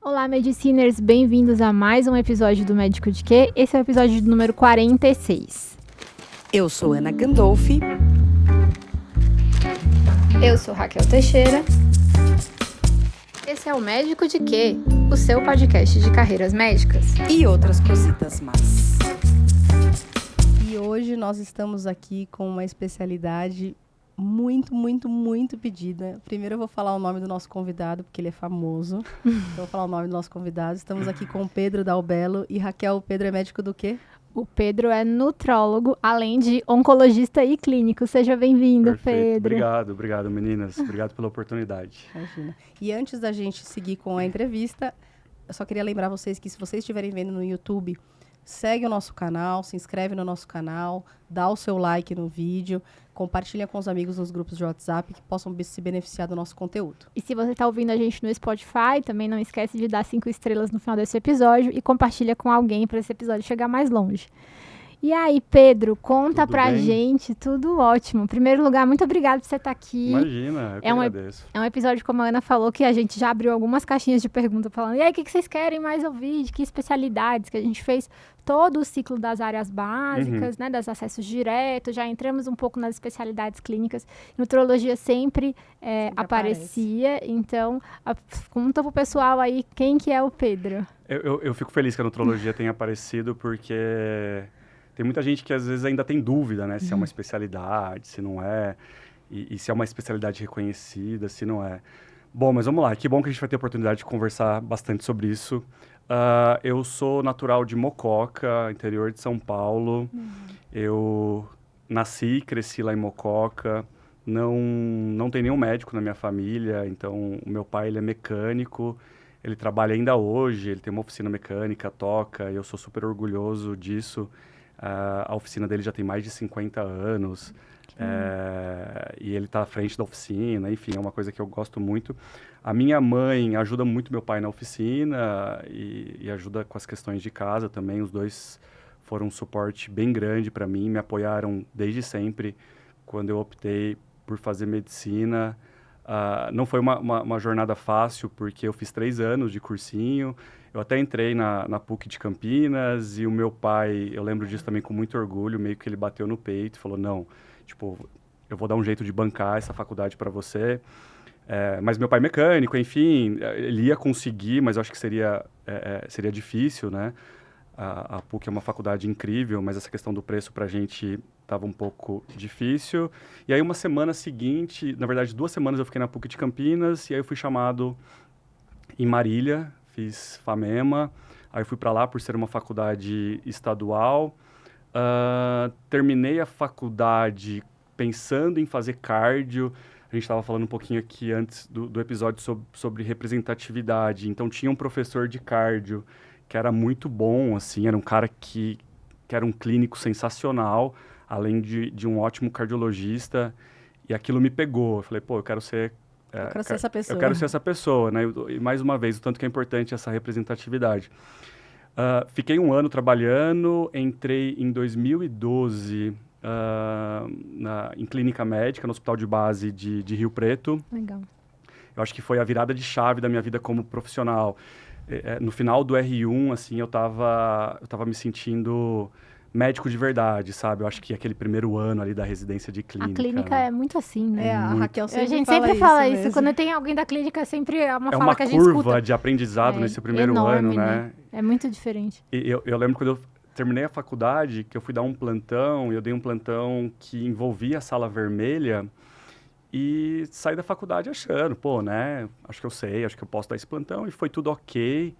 Olá, Mediciners, bem-vindos a mais um episódio do Médico de Quê? Esse é o episódio número 46. Eu sou Ana Gandolfi. Eu sou Raquel Teixeira. Esse é o Médico de Quê? O seu podcast de carreiras médicas. E outras cositas más. E hoje nós estamos aqui com uma especialidade muito pedida. Primeiro eu vou falar o nome do nosso convidado, porque ele é famoso. Então eu vou falar o nome do nosso convidado. Estamos aqui com o Pedro Dalbello. E Raquel, o Pedro é médico do quê? O Pedro é nutrólogo, além de oncologista e clínico. Seja bem-vindo, Perfeito. Pedro. Obrigado, meninas. Obrigado pela oportunidade. Imagina. E antes da gente seguir com a entrevista, eu só queria lembrar vocês que se vocês estiverem vendo no YouTube, segue o nosso canal, se inscreve no nosso canal, dá o seu like no vídeo, compartilha com os amigos nos grupos de WhatsApp que possam se beneficiar do nosso conteúdo. E se você está ouvindo a gente no Spotify, também não esquece de dar 5 estrelas no final desse episódio e compartilha com alguém para esse episódio chegar mais longe. E aí, Pedro, conta Tudo pra bem? gente, tudo ótimo. Em primeiro lugar, muito obrigada por você estar aqui. Imagina, eu que agradeço. É um episódio, como a Ana falou, que a gente já abriu algumas caixinhas de pergunta falando, e aí, o que vocês querem mais ouvir? De que especialidades? Que a gente fez todo o ciclo das áreas básicas, né, dos acessos diretos, já entramos um pouco nas especialidades clínicas. Nutrologia sempre aparecia, então, conta pro pessoal aí quem que é o Pedro. Eu fico feliz que a nutrologia tenha aparecido, porque tem muita gente que às vezes ainda tem dúvida, né? Se é uma especialidade, se não é, e se é uma especialidade reconhecida, se não é. Bom, mas vamos lá, que bom que a gente vai ter a oportunidade de conversar bastante sobre isso. Eu sou natural de Mococa, interior de São Paulo. Eu nasci e cresci lá em Mococa. Não tem nenhum médico na minha família, então o meu pai ele é mecânico, ele trabalha ainda hoje, ele tem uma oficina mecânica, toca, e eu sou super orgulhoso disso. A oficina dele já tem mais de 50 anos, e ele está à frente da oficina, enfim, é uma coisa que eu gosto muito. A minha mãe ajuda muito meu pai na oficina e ajuda com as questões de casa também. Os dois foram um suporte bem grande para mim, me apoiaram desde sempre quando eu optei por fazer medicina. Não foi uma jornada fácil, porque eu fiz 3 anos de cursinho. Eu até entrei na PUC de Campinas e o meu pai, eu lembro disso também com muito orgulho, meio que ele bateu no peito e falou, não, tipo, eu vou dar um jeito de bancar essa faculdade para você. Mas meu pai é mecânico, enfim, ele ia conseguir, mas eu acho que seria difícil, né? A PUC é uma faculdade incrível, mas essa questão do preço para a gente estava um pouco difícil. E aí uma semana seguinte, na verdade 2 semanas eu fiquei na PUC de Campinas e aí eu fui chamado em Marília, fiz FAMEMA, aí eu fui para lá por ser uma faculdade estadual. Terminei a faculdade pensando em fazer cardio. A gente estava falando um pouquinho aqui antes do episódio sobre representatividade. Então tinha um professor de cardio que era muito bom, assim, era um cara que era um clínico sensacional, além de um ótimo cardiologista, e aquilo me pegou. Eu falei, pô, eu quero ser essa pessoa. Eu quero ser essa pessoa, né? E mais uma vez, o tanto que é importante essa representatividade. Fiquei 1 ano trabalhando, entrei em 2012 em clínica médica, no Hospital de Base de Rio Preto. Legal. Eu acho que foi a virada de chave da minha vida como profissional. No final do R1, assim, eu tava me sentindo médico de verdade, sabe? Eu acho que aquele primeiro ano ali da residência de clínica. A clínica é muito assim, né? A Raquel sempre A gente fala sempre fala isso isso. mesmo. Quando tem alguém da clínica, sempre é uma fala uma que a gente escuta. curva de aprendizado nesse primeiro enorme, ano, né? É muito diferente. E eu lembro quando eu terminei a faculdade, que eu fui dar um plantão, e eu dei um plantão que envolvia a sala vermelha, e saí da faculdade achando, pô, né, acho que eu sei, acho que eu posso dar esse plantão, e foi tudo ok.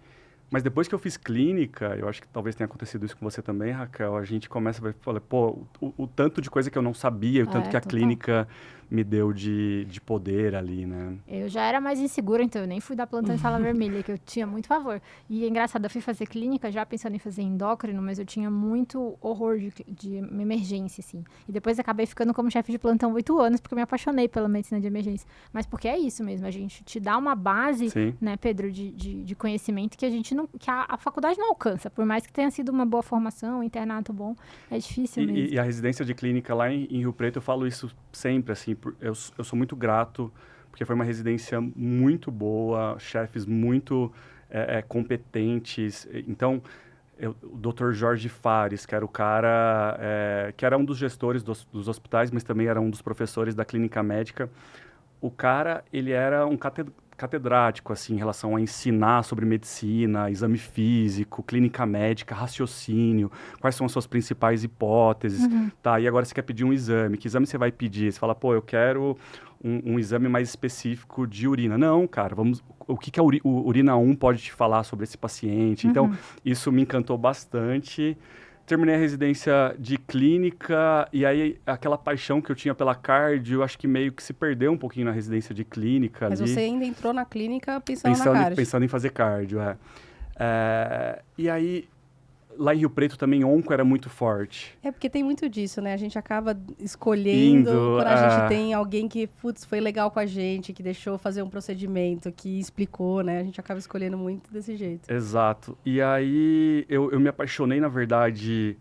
Mas depois que eu fiz clínica, eu acho que talvez tenha acontecido isso com você também, Raquel, a gente começa a falar, pô, o tanto de coisa que eu não sabia, o tanto que a total. clínica me deu de poder ali, né? Eu já era mais insegura, então eu nem fui dar plantão em sala vermelha, que eu tinha muito favor. E é engraçado, eu fui fazer clínica já pensando em fazer endócrino, mas eu tinha muito horror de emergência, assim. E depois acabei ficando como chefe de plantão 8 anos, porque eu me apaixonei pela medicina de emergência. Mas porque é isso mesmo, a gente te dá uma base, Sim. né, Pedro, de conhecimento que a gente não, que a faculdade não alcança. Por mais que tenha sido uma boa formação, um internato bom, é difícil mesmo. E a residência de clínica lá em Rio Preto, eu falo isso sempre, assim, eu sou muito grato, porque foi uma residência muito boa, chefes muito competentes. Então, o Dr. Jorge Fares, que era o cara, que era um dos gestores dos hospitais, mas também era um dos professores da clínica médica. O cara, ele era um catedrático, assim, em relação a ensinar sobre medicina, exame físico, clínica médica, raciocínio, quais são as suas principais hipóteses, tá? E agora você quer pedir um exame, que exame você vai pedir? Você fala, pô, eu quero um exame mais específico de urina. Não, cara, o que a Urina 1 pode te falar sobre esse paciente? Então, isso me encantou bastante. Terminei a residência de clínica e aí aquela paixão que eu tinha pela cardio, acho que meio que se perdeu um pouquinho na residência de clínica. Mas ali. você ainda entrou na clínica pensando na cardio. Pensando em fazer cardio, e aí, lá em Rio Preto também onco era muito forte. Porque tem muito disso, né? A gente acaba escolhendo quando a gente tem alguém que, putz, foi legal com a gente, que deixou fazer um procedimento, que explicou, né? A gente acaba escolhendo muito desse jeito. Exato. E aí eu me apaixonei, na verdade,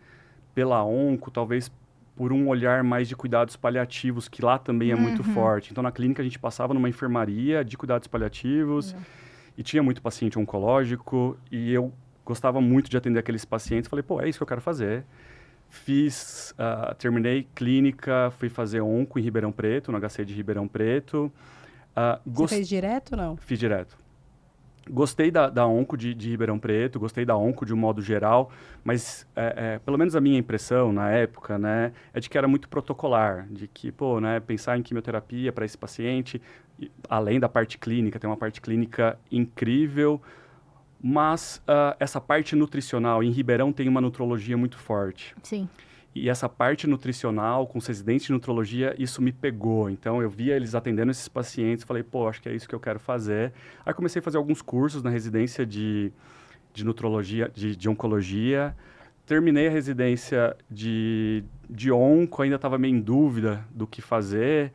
pela onco, talvez por um olhar mais de cuidados paliativos, que lá também é muito forte. Então, na clínica, a gente passava numa enfermaria de cuidados paliativos e tinha muito paciente oncológico e eu gostava muito de atender aqueles pacientes. Falei, pô, é isso que eu quero fazer. Terminei clínica, fui fazer onco em Ribeirão Preto, no HC de Ribeirão Preto. Você fez direto ou não? Fiz direto. Gostei da onco de Ribeirão Preto, gostei da onco de um modo geral, mas pelo menos a minha impressão na época, né, é de que era muito protocolar, de que, pô, né, pensar em quimioterapia para esse paciente, além da parte clínica, tem uma parte clínica incrível, mas essa parte nutricional, em Ribeirão tem uma nutrologia muito forte. Sim. E essa parte nutricional, com os residentes de nutrologia, isso me pegou. Então, eu via eles atendendo esses pacientes, falei, pô, acho que é isso que eu quero fazer. Aí, comecei a fazer alguns cursos na residência de nutrologia, de oncologia. Terminei a residência de onco, ainda estava meio em dúvida do que fazer.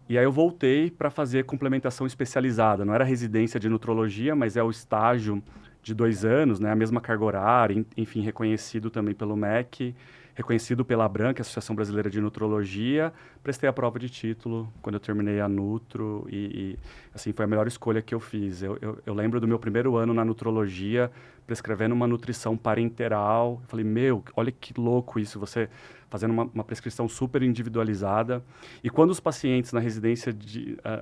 E aí, eu voltei para fazer complementação especializada. Não era residência de nutrologia, mas é o estágio de 2 anos, né? A mesma carga horária, enfim, reconhecido também pelo MEC, reconhecido pela ABRAN, que é a Associação Brasileira de Nutrologia. Prestei a prova de título quando eu terminei a Nutro e assim, foi a melhor escolha que eu fiz. Eu lembro do meu primeiro ano na nutrologia, prescrevendo uma nutrição parenteral. Eu falei, olha que louco isso, você fazendo uma prescrição super individualizada. E quando os pacientes na residência,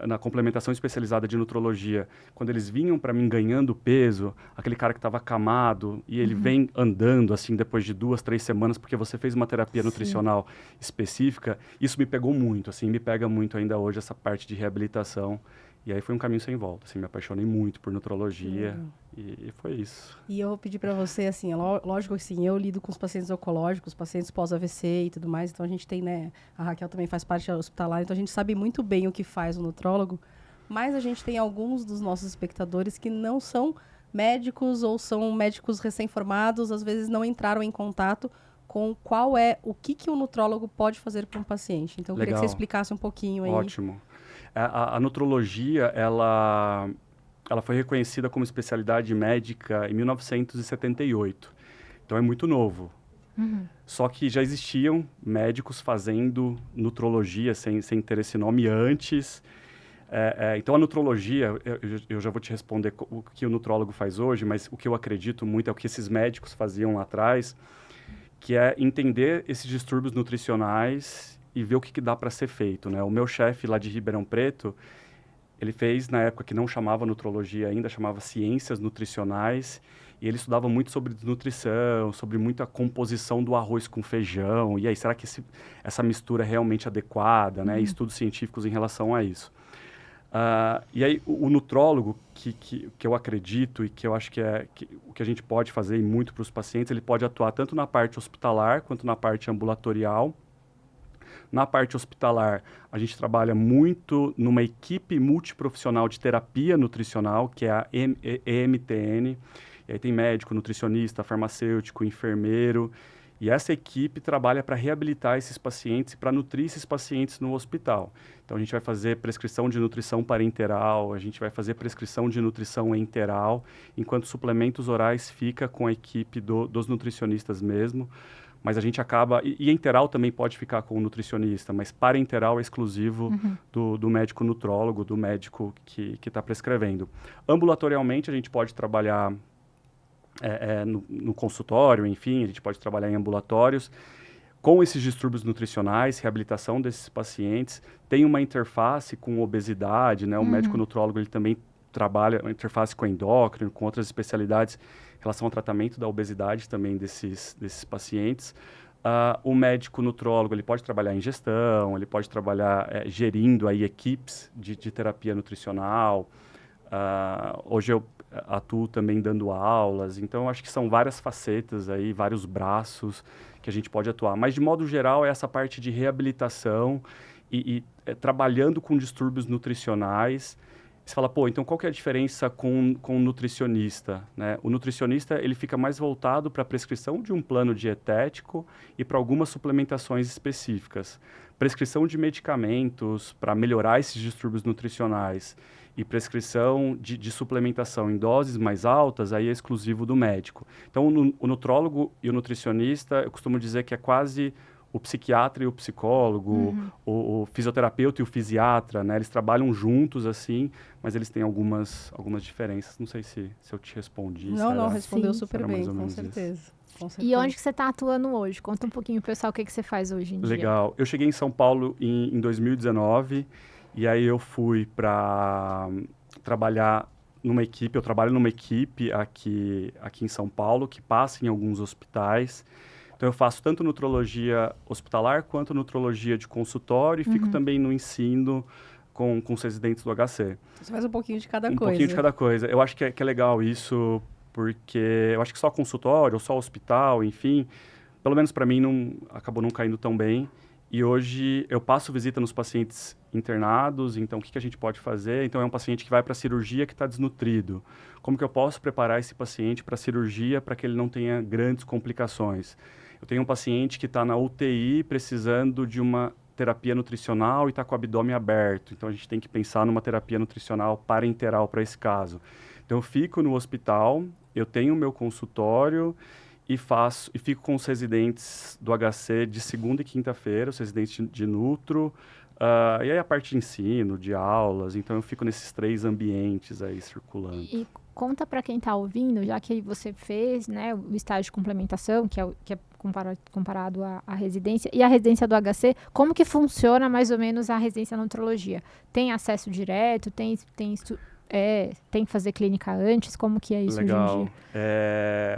na complementação especializada de nutrologia, quando eles vinham para mim ganhando peso, aquele cara que estava acamado, e ele vem andando, assim, depois de 2, 3 semanas, porque você fez uma terapia nutricional específica, isso me pegou muito, assim, me pega muito ainda hoje essa parte de reabilitação. E aí foi um caminho sem volta, assim, me apaixonei muito por nutrologia e foi isso. E eu vou pedir para você, assim, lógico que assim, eu lido com os pacientes oncológicos, pacientes pós-AVC e tudo mais, então a gente tem, né, a Raquel também faz parte hospitalar, então a gente sabe muito bem o que faz o nutrólogo, mas a gente tem alguns dos nossos espectadores que não são médicos ou são médicos recém-formados, às vezes não entraram em contato com o que o nutrólogo pode fazer para um paciente. Então, eu queria que você explicasse um pouquinho aí. Ótimo. A nutrologia, ela foi reconhecida como especialidade médica em 1978. Então, é muito novo. Só que já existiam médicos fazendo nutrologia sem ter esse nome antes. Então, a nutrologia, eu já vou te responder o que o nutrólogo faz hoje, mas o que eu acredito muito é o que esses médicos faziam lá atrás, que é entender esses distúrbios nutricionais e ver o que dá para ser feito, né? O meu chefe lá de Ribeirão Preto, ele fez, na época que não chamava nutrologia ainda, chamava ciências nutricionais, e ele estudava muito sobre desnutrição, sobre muita composição do arroz com feijão, e aí, será que essa mistura é realmente adequada, né? Estudos científicos em relação a isso. E aí, o nutrólogo, que eu acredito e que eu acho que o que a gente pode fazer e muito para os pacientes, ele pode atuar tanto na parte hospitalar quanto na parte ambulatorial. Na parte hospitalar, a gente trabalha muito numa equipe multiprofissional de terapia nutricional, que é a EMTN. E aí tem médico, nutricionista, farmacêutico, enfermeiro. E essa equipe trabalha para reabilitar esses pacientes e para nutrir esses pacientes no hospital. Então, a gente vai fazer prescrição de nutrição parenteral, a gente vai fazer prescrição de nutrição enteral, enquanto suplementos orais fica com a equipe dos nutricionistas mesmo, mas a gente acaba... E enteral também pode ficar com o nutricionista, mas parenteral é exclusivo do médico nutrólogo, do médico que está prescrevendo. Ambulatorialmente, a gente pode trabalhar no consultório, enfim, a gente pode trabalhar em ambulatórios. Com esses distúrbios nutricionais, reabilitação desses pacientes, tem uma interface com obesidade, né? O médico nutrólogo, ele também trabalha uma interface com endócrino, com outras especialidades em relação ao tratamento da obesidade também desses pacientes. O médico nutrólogo, ele pode trabalhar em gestão, ele pode trabalhar gerindo aí equipes de terapia nutricional. Hoje eu atuo também dando aulas, então acho que são várias facetas aí, vários braços que a gente pode atuar. Mas, de modo geral, é essa parte de reabilitação e trabalhando com distúrbios nutricionais. Você fala, pô, então qual que é a diferença com o nutricionista, né? O nutricionista, ele fica mais voltado para a prescrição de um plano dietético e para algumas suplementações específicas. Prescrição de medicamentos para melhorar esses distúrbios nutricionais e prescrição de suplementação em doses mais altas, aí é exclusivo do médico. Então, o nutrólogo e o nutricionista, eu costumo dizer que é quase o psiquiatra e o psicólogo, o fisioterapeuta e o fisiatra, né? Eles trabalham juntos, assim, mas eles têm algumas diferenças. Não sei se eu te respondi. Não, respondeu Sim. super bem, com certeza. E onde que você está atuando hoje? Conta um pouquinho, pessoal, o que você faz hoje em dia. Legal. Eu cheguei em São Paulo em 2019, e aí eu fui para trabalhar numa equipe. Eu trabalho numa equipe aqui em São Paulo, que passa em alguns hospitais. Então, eu faço tanto nutrologia hospitalar quanto nutrologia de consultório e fico também no ensino com os residentes do HC. Você faz um pouquinho de cada coisa. Um pouquinho de cada coisa. Eu acho que é legal isso, porque eu acho que só consultório, ou só hospital, enfim, pelo menos para mim, acabou não caindo tão bem. E hoje eu passo visita nos pacientes internados, então o que a gente pode fazer? Então, é um paciente que vai para a cirurgia que está desnutrido. Como que eu posso preparar esse paciente para a cirurgia para que ele não tenha grandes complicações? Eu tenho um paciente que está na UTI precisando de uma terapia nutricional e está com o abdômen aberto. Então, a gente tem que pensar numa terapia nutricional parenteral para esse caso. Então, eu fico no hospital, eu tenho o meu consultório e fico com os residentes do HC de segunda e quinta-feira, os residentes de nutro, e aí a parte de ensino, de aulas. Então, eu fico nesses 3 ambientes aí circulando. E conta para quem está ouvindo, já que você fez, né, o estágio de complementação, que é comparado à residência, e a residência do HC, como que funciona mais ou menos a residência na nutrologia? Tem acesso direto? Tem que fazer clínica antes? Como que é isso Legal.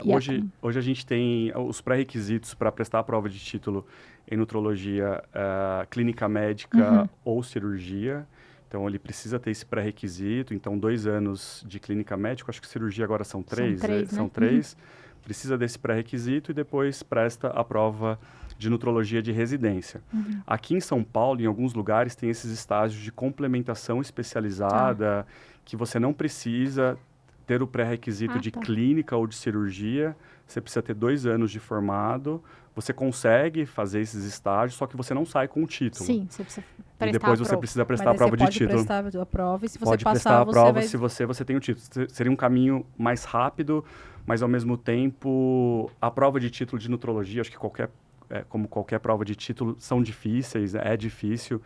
hoje em dia? Hoje a gente tem os pré-requisitos para prestar a prova de título em nutrologia, clínica médica ou cirurgia. Então, ele precisa ter esse pré-requisito. Então, 2 anos de clínica médica, acho que cirurgia agora são 3. São 3. Precisa desse pré-requisito e depois presta a prova de nutrologia de residência. Aqui em São Paulo, em alguns lugares, tem esses estágios de complementação especializada, que você não precisa ter o pré-requisito de clínica ou de cirurgia. Você precisa ter 2 anos de formado. Você consegue fazer esses estágios, só que você não sai com o título. Sim, você precisa prestar e depois você precisa prestar a prova de título. Pode prestar a prova e se você pode passar, prestar a prova vai... se você tem o título. Seria um caminho mais rápido, mas ao mesmo tempo, a prova de título de nutrologia, acho que como qualquer prova de título, são difíceis, é difícil.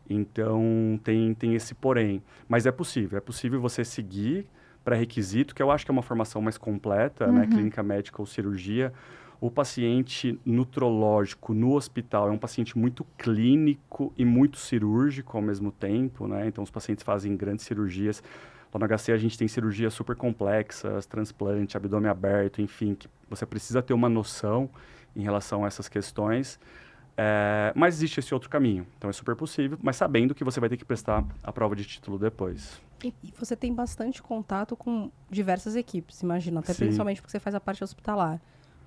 Então, tem esse porém. Mas é possível você seguir pré-requisito, que eu acho que é uma formação mais completa, né? Clínica médica ou cirurgia. O paciente nutrológico no hospital é um paciente muito clínico e muito cirúrgico ao mesmo tempo, né? Então, os pacientes fazem grandes cirurgias. Lá no HC, a gente tem cirurgias super complexas, transplante, abdômen aberto, enfim, que você precisa ter uma noção em relação a essas questões. Mas existe esse outro caminho. Então, é super possível, mas sabendo que você vai ter que prestar a prova de título depois. E você tem bastante contato com diversas equipes, imagino, até principalmente porque você faz a parte hospitalar.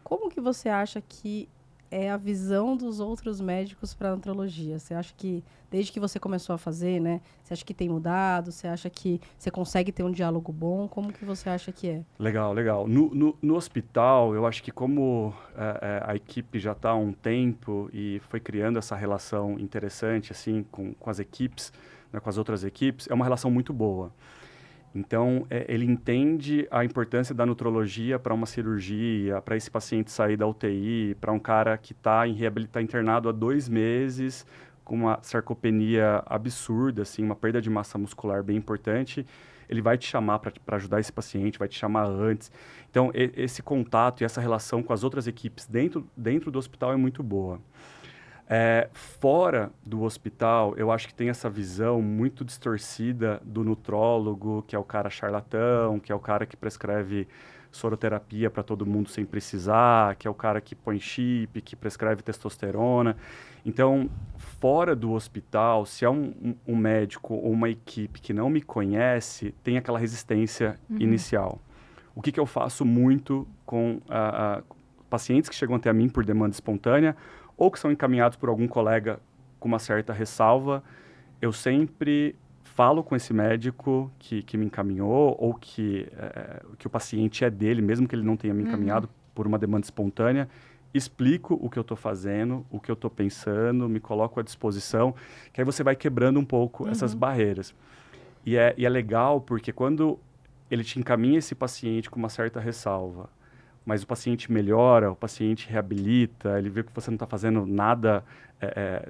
Como que você acha que é a visão dos outros médicos para a nutrologia? Você acha que, desde que você começou a fazer, né? Você acha que tem mudado? Você acha que você consegue ter um diálogo bom? Como que você acha que é? Legal. No hospital, eu acho que como a equipe já está há um tempo e foi criando essa relação interessante, assim, com as equipes, né, com as outras equipes, é uma relação muito boa. Então, ele entende a importância da nutrologia para uma cirurgia, para esse paciente sair da UTI, para um cara que está internado há 2 meses, com uma sarcopenia absurda, assim, uma perda de massa muscular bem importante. Ele vai te chamar para ajudar esse paciente, vai te chamar antes. Então, esse contato e essa relação com as outras equipes dentro do hospital é muito boa. Fora do hospital, eu acho que tem essa visão muito distorcida do nutrólogo, que é o cara charlatão, que é o cara que prescreve soroterapia para todo mundo sem precisar, que é o cara que põe chip, que prescreve testosterona. Então, fora do hospital, se é um médico ou uma equipe que não me conhece, tem aquela resistência inicial. O que eu faço muito com pacientes que chegam até a mim por demanda espontânea ou que são encaminhados por algum colega com uma certa ressalva, eu sempre falo com esse médico que me encaminhou ou que o paciente é dele, mesmo que ele não tenha me encaminhado por uma demanda espontânea, explico o que eu estou fazendo, o que eu estou pensando, me coloco à disposição, que aí você vai quebrando um pouco essas barreiras. E é legal porque quando ele te encaminha esse paciente com uma certa ressalva, mas o paciente melhora, o paciente reabilita, ele vê que você não está fazendo nada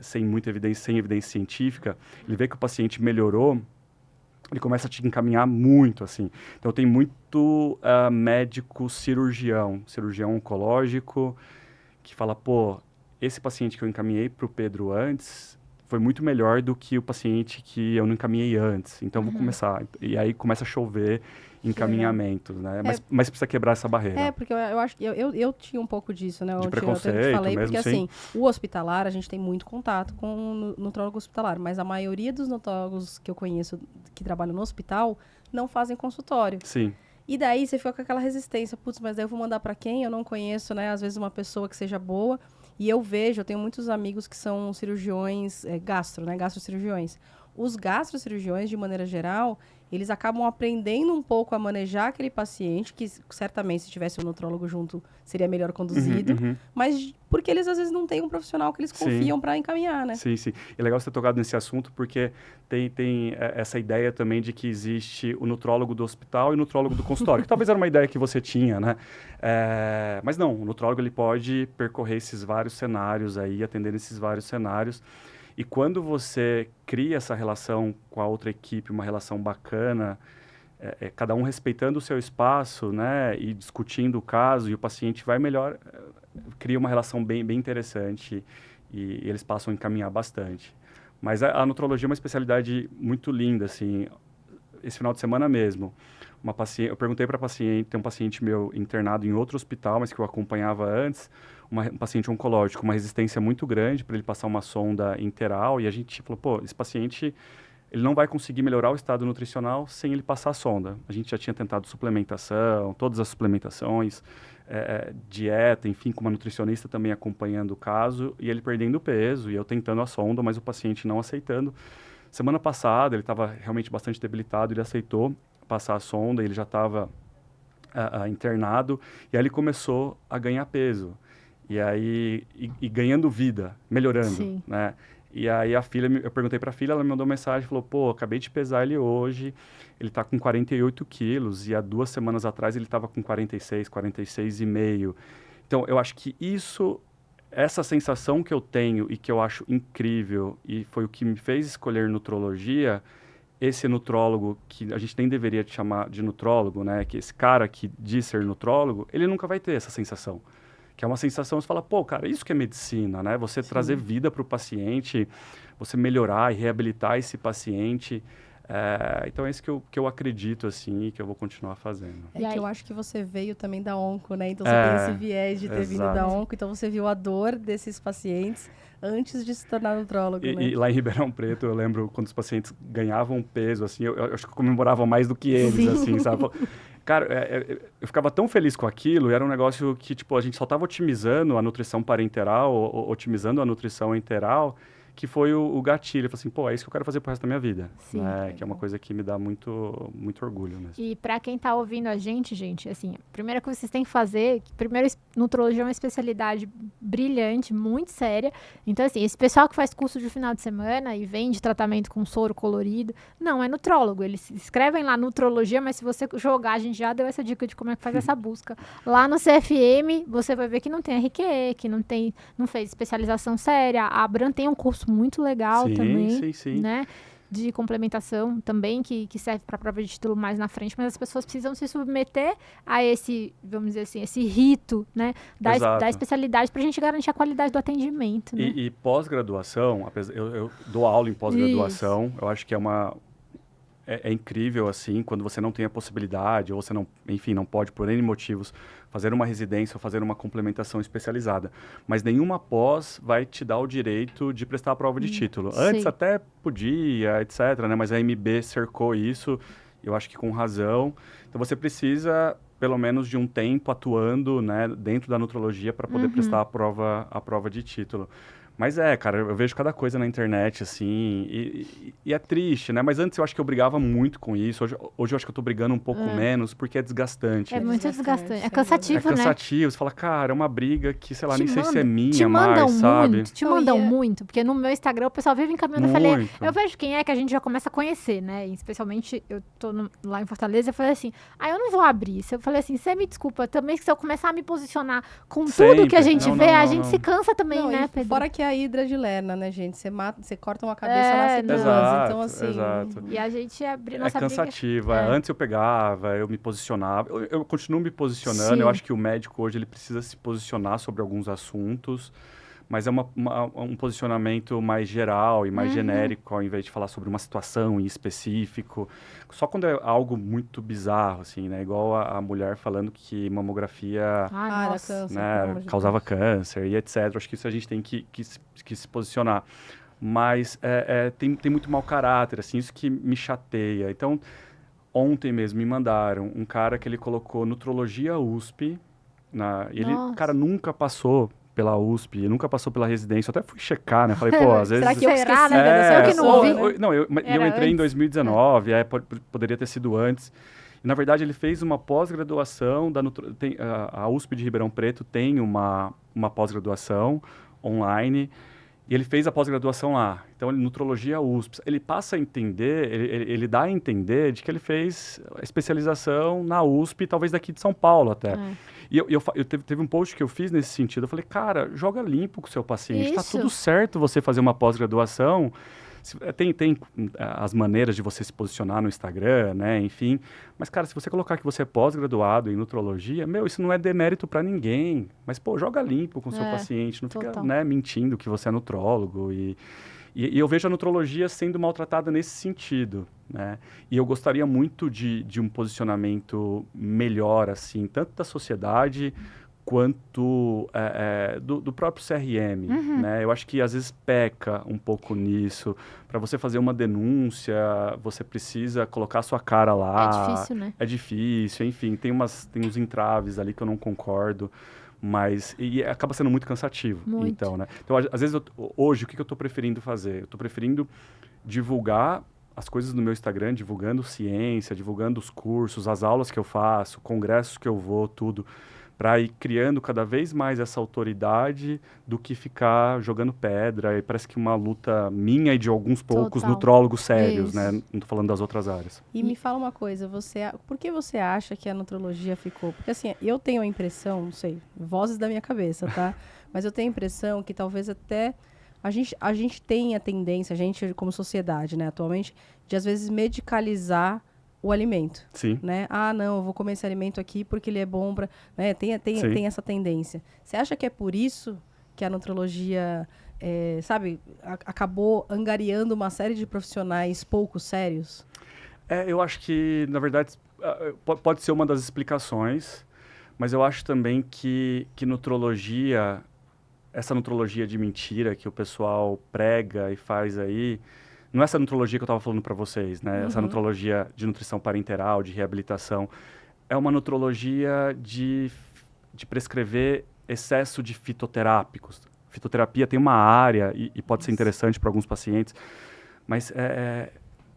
sem muita evidência, sem evidência científica, ele vê que o paciente melhorou, ele começa a te encaminhar muito, assim. Então, tem muito médico cirurgião oncológico, que fala, pô, esse paciente que eu encaminhei para o Pedro antes foi muito melhor do que o paciente que eu não encaminhei antes. Então, vou começar. E aí, começa a chover encaminhamentos, né? Mas precisa quebrar essa barreira. Porque eu acho que eu tinha um pouco disso, né? De preconceito eu te falei, mesmo, porque sim. assim, o hospitalar, a gente tem muito contato com o nutrólogo hospitalar, mas a maioria dos nutrólogos que eu conheço que trabalham no hospital não fazem consultório. Sim. E daí você fica com aquela resistência, putz, mas daí eu vou mandar para quem? Eu não conheço, né? Às vezes uma pessoa que seja boa. E eu tenho muitos amigos que são cirurgiões gastrocirurgiões. Os gastrocirurgiões, de maneira geral, eles acabam aprendendo um pouco a manejar aquele paciente, que certamente se tivesse um nutrólogo junto seria melhor conduzido, mas porque eles às vezes não têm um profissional que eles confiam para encaminhar, né? Sim, sim. É legal você ter tocado nesse assunto porque tem essa ideia também de que existe o nutrólogo do hospital e o nutrólogo do consultório, que talvez era uma ideia que você tinha, né? Mas não, o nutrólogo ele pode percorrer esses vários cenários aí, atender esses vários cenários. E quando você cria essa relação com a outra equipe, uma relação bacana, cada um respeitando o seu espaço, né, e discutindo o caso, e o paciente vai melhor, cria uma relação bem eu e eles passam a encaminhar bastante. Mas a nutrologia é uma especialidade muito linda, assim. Esse final de semana mesmo, eu perguntei para a paciente, tem um paciente meu internado em outro hospital, mas que eu acompanhava antes, um paciente oncológico, uma resistência muito grande para ele passar uma sonda interal, e a gente falou, pô, esse paciente, ele não vai conseguir melhorar o estado nutricional sem ele passar a sonda. A gente já tinha tentado suplementação, todas as suplementações, dieta, enfim, com uma nutricionista também acompanhando o caso, e ele perdendo peso, e eu tentando a sonda, mas o paciente não aceitando. Semana passada, ele estava realmente bastante debilitado, ele aceitou passar a sonda, ele já estava internado, e aí ele começou a ganhar peso. E aí, ganhando vida, melhorando, Sim. né? E aí eu perguntei para a filha, ela me mandou uma mensagem, falou, pô, acabei de pesar ele hoje, ele está com 48 quilos, e há 2 semanas atrás ele estava com 46,5. Então, eu acho que essa sensação que eu tenho e que eu acho incrível, e foi o que me fez escolher nutrologia, esse nutrólogo, que a gente nem deveria te chamar de nutrólogo, né? Que esse cara que diz ser nutrólogo, ele nunca vai ter essa sensação. Que é uma sensação, você fala, pô, cara, isso que é medicina, né? Você trazer vida para o paciente, você melhorar e reabilitar esse paciente. Então é isso que eu acredito, assim, e que eu vou continuar fazendo. Que eu acho que você veio também da onco, né? Então você tem esse viés de ter vindo da onco, então você viu a dor desses pacientes antes de se tornar nutrólogo, né? E lá em Ribeirão Preto, eu lembro quando os pacientes ganhavam peso, assim, eu acho que eu comemorava mais do que eles, assim, sabe? Cara, eu ficava tão feliz com aquilo, e era um negócio que, tipo, a gente só estava otimizando a nutrição parenteral, otimizando a nutrição enteral, que foi o gatilho. Eu falei assim, pô, é isso que eu quero fazer pro resto da minha vida. Sim. Né? Que é uma coisa que me dá muito, muito orgulho mesmo. E para quem tá ouvindo a gente, assim, a primeira coisa que vocês têm que fazer, primeiro, nutrologia é uma especialidade brilhante, muito séria. Então, assim, esse pessoal que faz curso de final de semana e vende tratamento com soro colorido, não, é nutrólogo. Eles escrevem lá nutrologia, mas se você jogar, a gente já deu essa dica de como é que faz essa busca. Lá no CFM, você vai ver que não tem RQE, que não fez especialização séria. A Abram tem um curso muito legal também, sim. né? De complementação também, que serve para a prova de título mais na frente, mas as pessoas precisam se submeter a esse, vamos dizer assim, esse rito, né, da especialidade para a gente garantir a qualidade do atendimento. Né? E pós-graduação, eu dou aula em pós-graduação, eu acho que é incrível, assim, quando você não tem a possibilidade, ou você não, enfim, não pode, por N motivos, fazer uma residência ou fazer uma complementação especializada. Mas nenhuma pós vai te dar o direito de prestar a prova de título. Antes até podia, etc., né? Mas a MB cercou isso, eu acho que com razão. Então você precisa, pelo menos, de um tempo atuando, né, dentro da nutrologia para poder prestar a prova de título. Mas cara, eu vejo cada coisa na internet, assim, e é triste, né? Mas antes eu acho que eu brigava muito com isso. Hoje eu acho que eu tô brigando um pouco menos, porque é desgastante. É muito desgastante. É cansativo, né? É cansativo. Você fala, cara, é uma briga que, sei lá, nem sei se é minha te mandam mais, sabe? Te mandam muito, porque no meu Instagram o pessoal vive encaminhando. Eu falei, eu vejo quem é que a gente já começa a conhecer, né? E especialmente, eu tô lá em Fortaleza, eu falei assim, eu não vou abrir isso. Eu falei assim, você me desculpa, também se eu começar a me posicionar com tudo que a gente vê, a gente se cansa também, né, Pedro? Fora que a hidra de lerna, né, gente? Você corta uma cabeça, nasce duas. Então, assim... Exato. E a gente nossa cansativo. Antes eu pegava, eu me posicionava. Eu continuo me posicionando. Sim. Eu acho que o médico hoje ele precisa se posicionar sobre alguns assuntos, mas é um posicionamento mais geral e mais genérico, ao invés de falar sobre uma situação em específico. Só quando é algo muito bizarro, assim, né? Igual a mulher falando que mamografia câncer, né, causava câncer e etc. Acho que isso a gente tem que se posicionar. Mas tem muito mau caráter, assim, isso que me chateia. Então, ontem mesmo me mandaram um cara que ele colocou nutrologia USP, ele, cara, nunca passou pela USP, nunca passou pela residência. Eu até fui checar, né? Falei, pô, às vezes... Será que eu esqueci, né? Eu que não vi. Não, eu entrei em 2019, poderia ter sido antes. E, na verdade, ele fez uma pós-graduação, a USP de Ribeirão Preto tem uma pós-graduação online, e ele fez a pós-graduação lá. Então, nutrologia USP. Ele passa a entender, ele dá a entender de que ele fez a especialização na USP, talvez daqui de São Paulo até. E teve um post que eu fiz nesse sentido. Eu falei, cara, joga limpo com o seu paciente. Está tudo certo você fazer uma pós-graduação. Tem as maneiras de você se posicionar no Instagram, né? Enfim. Mas, cara, se você colocar que você é pós-graduado em nutrologia, isso não é demérito para ninguém. Mas, pô, joga limpo com o seu paciente. Não fica, né, mentindo que você é nutrólogo. E eu vejo a nutrologia sendo maltratada nesse sentido, né? E eu gostaria muito de um posicionamento melhor, assim, tanto da sociedade quanto do próprio CRM, né? Eu acho que às vezes peca um pouco nisso. Para você fazer uma denúncia, você precisa colocar a sua cara lá. É difícil, né? É difícil, enfim, tem uns entraves ali que eu não concordo. Mas acaba sendo muito cansativo. Muito. Então, né? Então, às vezes, hoje, o que eu estou preferindo fazer? Eu estou preferindo divulgar as coisas no meu Instagram, divulgando ciência, divulgando os cursos, as aulas que eu faço, congressos que eu vou, tudo, para ir criando cada vez mais essa autoridade do que ficar jogando pedra. E parece que uma luta minha e de alguns poucos nutrólogos sérios, né? Não estou falando das outras áreas. E me fala uma coisa, por que você acha que a nutrologia ficou? Porque assim, eu tenho a impressão, não sei, vozes da minha cabeça, tá? Mas eu tenho a impressão que talvez até a gente tem a tendência, a gente como sociedade, né, atualmente, de às vezes medicalizar o alimento. Sim. Né? Não, eu vou comer esse alimento aqui porque ele é bom para... Né? Tem essa tendência. Você acha que é por isso que a nutrologia, acabou angariando uma série de profissionais pouco sérios? Eu acho que, na verdade, pode ser uma das explicações, mas eu acho também que nutrologia, essa nutrologia de mentira que o pessoal prega e faz aí, não é essa nutrologia que eu estava falando para vocês, né? Essa nutrologia de nutrição parenteral, de reabilitação, é uma nutrologia de prescrever excesso de fitoterápicos. fitoterapia tem uma área, e pode ser interessante para alguns pacientes, mas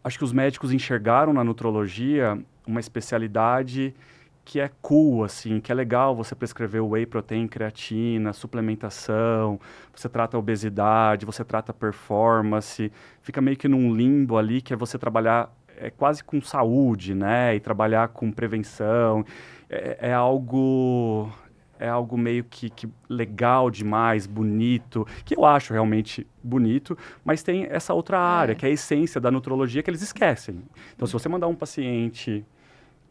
acho que os médicos enxergaram na nutrologia uma especialidade que é cool, assim, que é legal você prescrever whey protein, creatina, suplementação, você trata a obesidade, você trata a performance, fica meio que num limbo ali, que é você trabalhar quase com saúde, né, e trabalhar com prevenção, é algo meio que legal demais, bonito, que eu acho realmente bonito, mas tem essa outra área, que é a essência da nutrologia, que eles esquecem. Então, se você mandar um paciente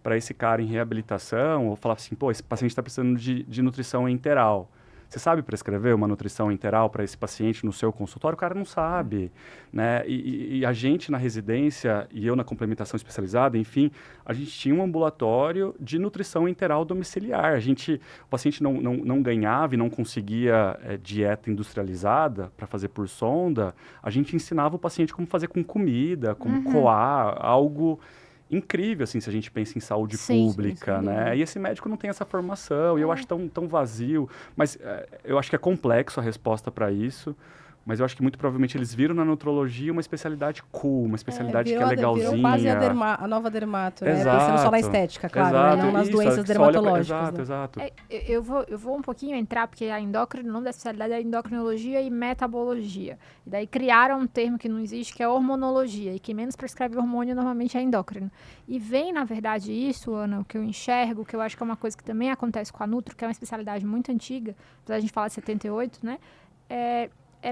para esse cara em reabilitação, ou falar assim, pô, esse paciente está precisando de nutrição enteral. Você sabe prescrever uma nutrição enteral para esse paciente no seu consultório? O cara não sabe, né? E a gente na residência, e eu na complementação especializada, enfim, a gente tinha um ambulatório de nutrição enteral domiciliar. O paciente não ganhava e não conseguia dieta industrializada para fazer por sonda, a gente ensinava o paciente como fazer com comida, como coar, algo incrível, assim, se a gente pensa em saúde pública, né? E esse médico não tem essa formação, e eu acho tão vazio, mas eu acho que é complexo a resposta para isso, mas eu acho que muito provavelmente eles viram na nutrologia uma especialidade cool, uma especialidade que é legalzinha. Virou quase a nova dermato, né? Exato. Pensando só na estética, claro, né? Não nas doenças dermatológicas. Exato. Eu vou um pouquinho entrar, porque o nome da especialidade é endocrinologia e metabologia. E daí criaram um termo que não existe, que é hormonologia. E quem menos prescreve hormônio normalmente é endócrino. E vem, na verdade, isso, Ana, o que eu enxergo, que eu acho que é uma coisa que também acontece com a Nutro, que é uma especialidade muito antiga, apesar de a gente falar de 78, né?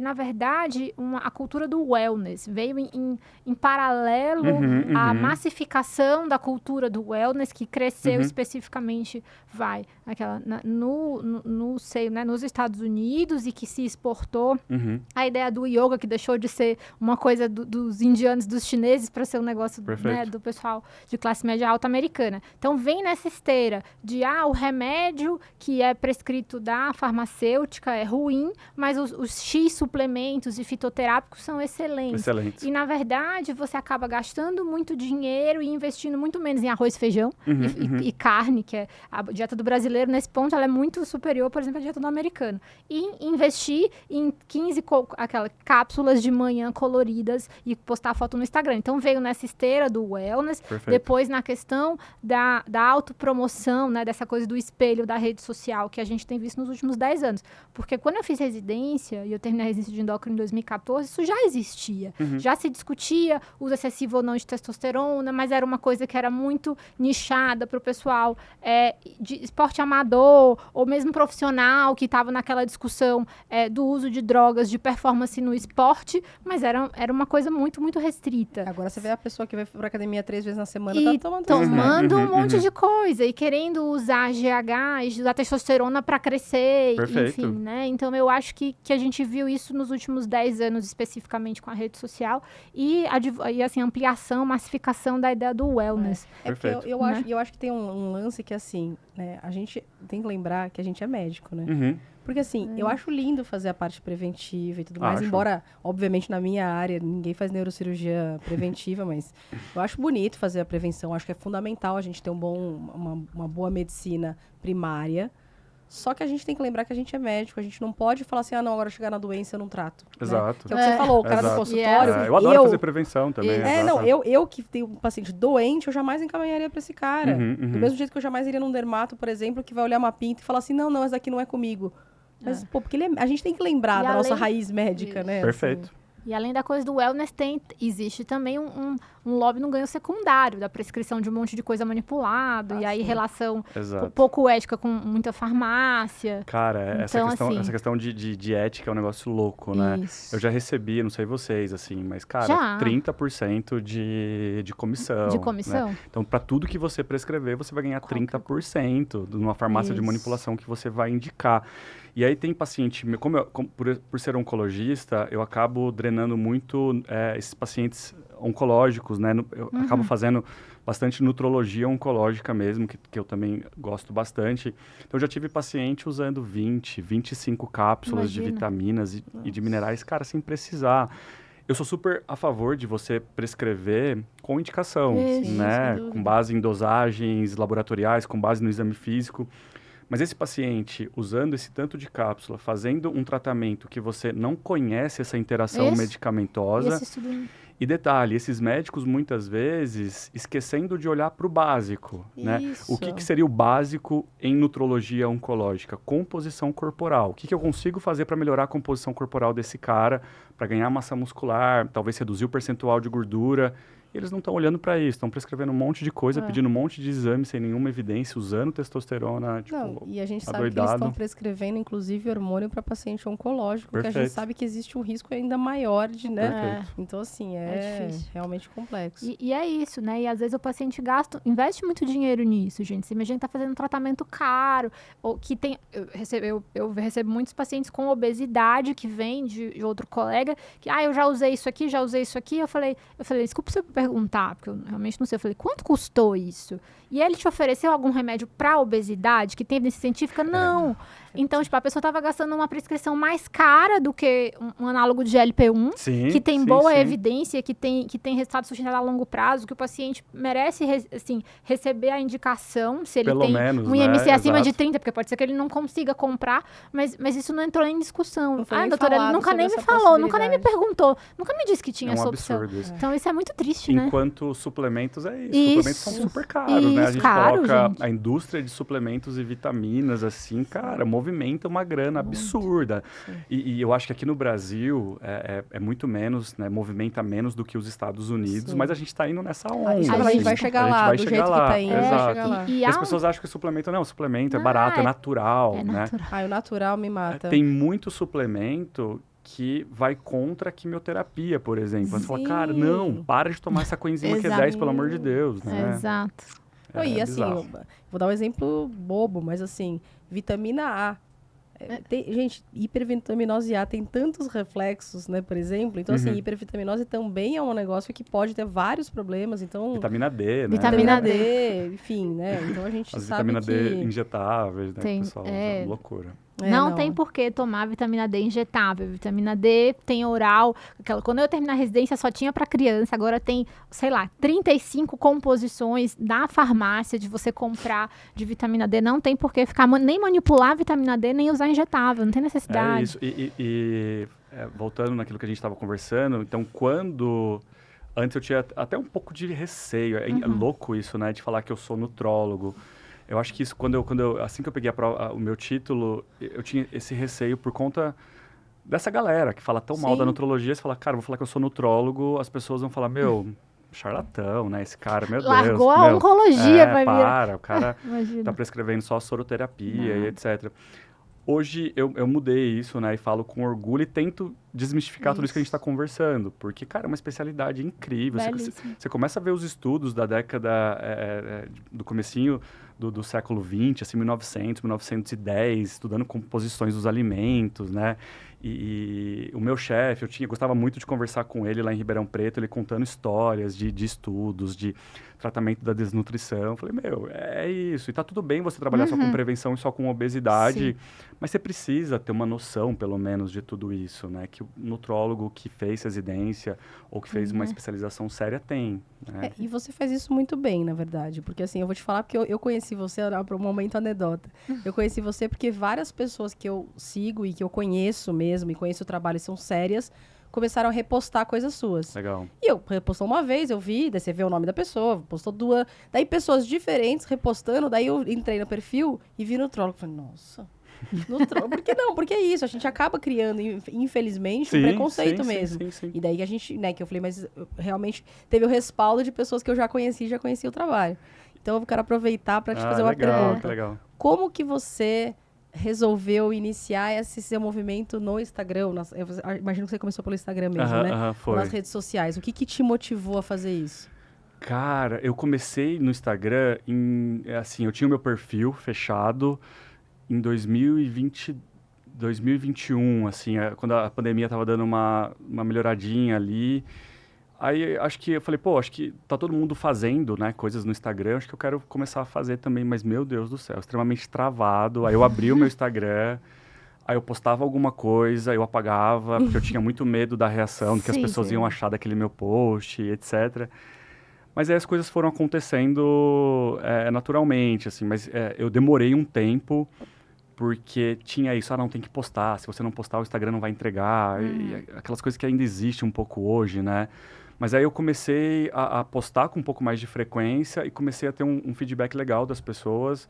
Na verdade, a cultura do wellness. Veio em paralelo à massificação da cultura do wellness, que cresceu especificamente, no seio, né, nos Estados Unidos, e que se exportou. A ideia do yoga, que deixou de ser uma coisa dos indianos, dos chineses, para ser um negócio, né, do pessoal de classe média alta americana. Então, vem nessa esteira de, o remédio que é prescrito da farmacêutica é ruim, mas os X suplementos e fitoterápicos são excelentes. E, na verdade, você acaba gastando muito dinheiro e investindo muito menos em arroz, feijão e carne, que é a dieta do brasileiro, nesse ponto, ela é muito superior, por exemplo, à dieta do americano. E investir em 15 cápsulas de manhã coloridas e postar foto no Instagram. Então, veio nessa esteira do wellness, depois na questão da autopromoção, né, dessa coisa do espelho da rede social, que a gente tem visto nos últimos 10 anos. Porque quando eu fiz residência, e eu terminei a residência de endócrino em 2014, isso já existia. Já se discutia uso excessivo ou não de testosterona, mas era uma coisa que era muito nichada para o pessoal de esporte amador, ou mesmo profissional, que estava naquela discussão do uso de drogas de performance no esporte, mas era uma coisa muito, muito restrita. Agora você vê a pessoa que vai para academia 3 vezes na semana, e tá tomando um monte de coisa, e querendo usar GH, usar testosterona para crescer, enfim, né? Então, eu acho que a gente viu isso nos últimos 10 anos, especificamente com a rede social, e assim, ampliação, massificação da ideia do wellness. Porque eu acho que tem um lance que, assim, né, a gente tem que lembrar que a gente é médico, né? Porque, assim, eu acho lindo fazer a parte preventiva e tudo mais, embora, obviamente, na minha área, ninguém faz neurocirurgia preventiva, mas eu acho bonito fazer a prevenção, acho que é fundamental a gente ter uma boa medicina primária. Só que a gente tem que lembrar que a gente é médico, a gente não pode falar assim, agora chegar na doença eu não trato. Exato. Né? Que é o que você falou, o cara do consultório. Eu adoro fazer prevenção também. Eu que tenho um paciente doente, eu jamais encaminharia para esse cara. Do mesmo jeito que eu jamais iria num dermato, por exemplo, que vai olhar uma pinta e falar assim, não, essa daqui não é comigo. Mas, porque a gente tem que lembrar da nossa raiz médica, né? Perfeito. Assim. E além da coisa do wellness, existe também um lobby no ganho secundário, da prescrição de um monte de coisa manipulada, e aí relação pouco ética com muita farmácia. Cara, então, essa questão de ética é um negócio louco, né? Isso. Eu já recebi, não sei vocês, assim, mas, cara, 30% de comissão. De comissão? Né? Então, para tudo que você prescrever, você vai ganhar 30% numa farmácia de manipulação que você vai indicar. E aí tem paciente, por ser oncologista, eu acabo drenando muito esses pacientes oncológicos, né? Eu acabo fazendo bastante nutrologia oncológica mesmo, que eu também gosto bastante. Então, eu já tive paciente usando 25 cápsulas de vitaminas e de minerais, cara, sem precisar. Eu sou super a favor de você prescrever com indicação, né? Com base em dosagens laboratoriais, com base no exame físico. Mas esse paciente, usando esse tanto de cápsula, fazendo um tratamento que você não conhece essa interação medicamentosa... Esse estudo... E detalhe, esses médicos muitas vezes esquecendo de olhar para o básico, né? O que seria o básico em nutrologia oncológica? Composição corporal. O que eu consigo fazer para melhorar a composição corporal desse cara, para ganhar massa muscular, talvez reduzir o percentual de gordura? Eles não estão olhando para isso, estão prescrevendo um monte de coisa, pedindo um monte de exame sem nenhuma evidência, usando testosterona, tipo, não, e a gente sabe adoidado. que eles estão prescrevendo, inclusive, hormônio para paciente oncológico, porque a gente sabe que existe um risco ainda maior de, né? Então, assim, é realmente complexo. E é isso, né? E às vezes o paciente investe muito dinheiro nisso, gente. Se imagina que tá fazendo um tratamento caro, ou que tem... Eu recebo muitos pacientes com obesidade que vêm de outro colega, que, eu já usei isso aqui, já usei isso aqui. Eu falei, desculpa se eu perguntar, porque eu realmente não sei. Eu falei, quanto custou isso? E ele te ofereceu algum remédio para obesidade que tem evidência científica? Não. Então, tipo, a pessoa estava gastando uma prescrição mais cara do que um análogo de GLP-1, que tem boa evidência, que tem resultado sustentável a longo prazo, que o paciente merece, receber a indicação, se ele tem um IMC acima de 30, porque pode ser que ele não consiga comprar, mas isso não entrou em discussão. Doutora, ele nunca nem me falou, nunca nem me perguntou, nunca me disse que tinha essa opção. Isso. Então, isso é muito triste, né? Enquanto suplementos suplementos são super caros, né? A gente coloca a indústria de suplementos e vitaminas, assim, cara, movimenta uma grana absurda. E eu acho que aqui no Brasil é muito menos, né? Movimenta menos do que os Estados Unidos, mas a gente está indo nessa onda. A gente vai chegar lá, do jeito que tá indo. Exato. E as pessoas acham que suplemento é barato, é natural, né? O natural me mata. Tem muito suplemento que vai contra a quimioterapia, por exemplo. Você fala, cara, não, para de tomar essa coenzima Q10, pelo amor de Deus, né? Exato. E assim, vou dar um exemplo bobo, mas assim, vitamina A. Gente, hipervitaminose A tem tantos reflexos, né, por exemplo. Então, assim, hipervitaminose também é um negócio que pode ter vários problemas. Então, vitamina D, né? Vitamina D, enfim, né? Então, a gente sabe vitamina D injetáveis, né, tem, pessoal? É loucura. Não tem por que tomar vitamina D injetável. Vitamina D tem oral. Quando eu terminar a residência, só tinha para criança. Agora tem, sei lá, 35 composições da farmácia de você comprar de vitamina D. Não tem por que ficar nem manipular a vitamina D, nem usar injetável. Não tem necessidade. É isso. Voltando naquilo que a gente estava conversando, então, antes eu tinha até um pouco de receio. É louco isso, né? De falar que eu sou nutrólogo. Eu acho que isso, assim que eu peguei o meu título, eu tinha esse receio por conta dessa galera que fala tão mal da nutrologia. Você fala, cara, vou falar que eu sou nutrólogo, as pessoas vão falar, charlatão, né? Esse cara, meu Deus. Largou a oncologia, vai vir. O cara tá prescrevendo só soroterapia e etc. Hoje eu mudei isso, né? E falo com orgulho e tento desmistificar tudo isso que a gente está conversando. Porque, cara, é uma especialidade incrível. Você começa a ver os estudos da década, do comecinho do século XX, assim, 1900, 1910, estudando composições dos alimentos, né? E o meu chefe, gostava muito de conversar com ele lá em Ribeirão Preto, ele contando histórias de estudos, de tratamento da desnutrição. Eu falei, é isso. E tá tudo bem você trabalhar só com prevenção e só com obesidade, mas você precisa ter uma noção, pelo menos, de tudo isso, né? Que o nutrólogo que fez residência ou que fez uma especialização séria tem, né? E você faz isso muito bem, na verdade. Porque, assim, eu vou te falar porque eu conheci você, para um momento anedota. Eu conheci você porque várias pessoas que eu sigo e que eu conheço mesmo, e conheço o trabalho e são sérias, começaram a repostar coisas suas. Legal. E eu repostou uma vez, eu vi, daí você vê o nome da pessoa, postou duas, daí pessoas diferentes repostando, daí eu entrei no perfil e vi nutrólogo. Falei, nossa, nutrólogo, por que não? Porque é isso, a gente acaba criando, infelizmente, um preconceito mesmo. Sim. E daí a gente, né, que eu falei, mas realmente teve o respaldo de pessoas que eu já conhecia o trabalho. Então eu quero aproveitar para te fazer uma pergunta. Legal. Como que você resolveu iniciar esse seu movimento no Instagram? Eu imagino que você começou pelo Instagram mesmo, né? Foi. Nas redes sociais. O que te motivou a fazer isso? Cara, eu comecei no Instagram assim, eu tinha o meu perfil fechado em 2021, assim, quando a pandemia tava dando uma melhoradinha ali. Aí, acho que eu falei, acho que tá todo mundo fazendo, né, coisas no Instagram, acho que eu quero começar a fazer também, mas, meu Deus do céu, extremamente travado. Aí eu abri o meu Instagram, aí eu postava alguma coisa, eu apagava, porque eu tinha muito medo da reação, do que as pessoas iam achar daquele meu post, etc. Mas aí as coisas foram acontecendo naturalmente, assim, mas eu demorei um tempo porque tinha isso, não, tem que postar, se você não postar o Instagram não vai entregar, e aquelas coisas que ainda existem um pouco hoje, né? Mas aí eu comecei a postar com um pouco mais de frequência e comecei a ter um feedback legal das pessoas,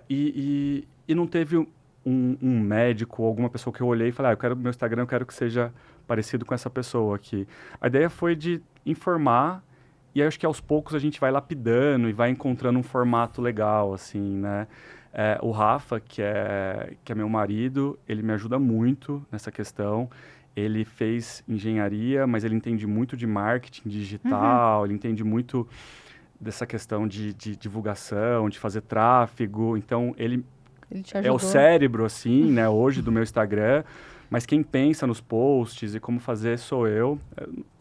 e não teve um médico ou alguma pessoa que eu olhei e falei, eu quero meu Instagram, eu quero que seja parecido com essa pessoa aqui. A ideia foi de informar, e aí acho que aos poucos a gente vai lapidando e vai encontrando um formato legal, assim, né? O Rafa, que é meu marido, ele me ajuda muito nessa questão. Ele fez engenharia, mas ele entende muito de marketing digital, ele entende muito dessa questão de divulgação, de fazer tráfego. Então, ele te ajudou. É o cérebro, assim, né, hoje do meu Instagram. Mas quem pensa nos posts e como fazer sou eu.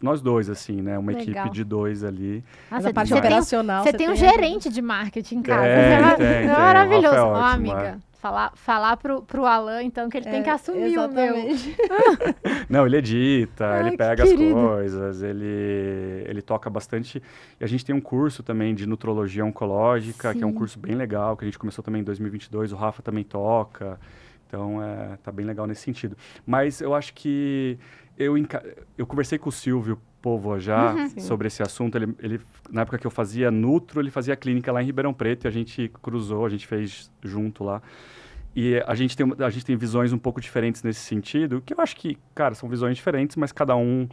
Nós dois, assim, né? Uma Legal. equipe de dois ali. Mas a parte operacional... Você tem um gerente de marketing em casa. Tem, É maravilhoso. Rafa é Ó, ótimo, amiga, falar pro Alan, então, que ele tem que assumir o meu. Não, ele edita, Ai, ele pega que as querido. coisas, ele toca bastante. E a gente tem um curso também de nutrologia oncológica, que é um curso bem legal, que a gente começou também em 2022. O Rafa também toca. Então, tá bem legal nesse sentido. Mas eu acho que eu conversei com o Silvio Povo já sobre esse assunto. Ele, na época que eu fazia Nutro, ele fazia clínica lá em Ribeirão Preto e a gente cruzou, a gente fez junto lá. E a gente tem visões um pouco diferentes nesse sentido, que eu acho que, cara, são visões diferentes, mas cada um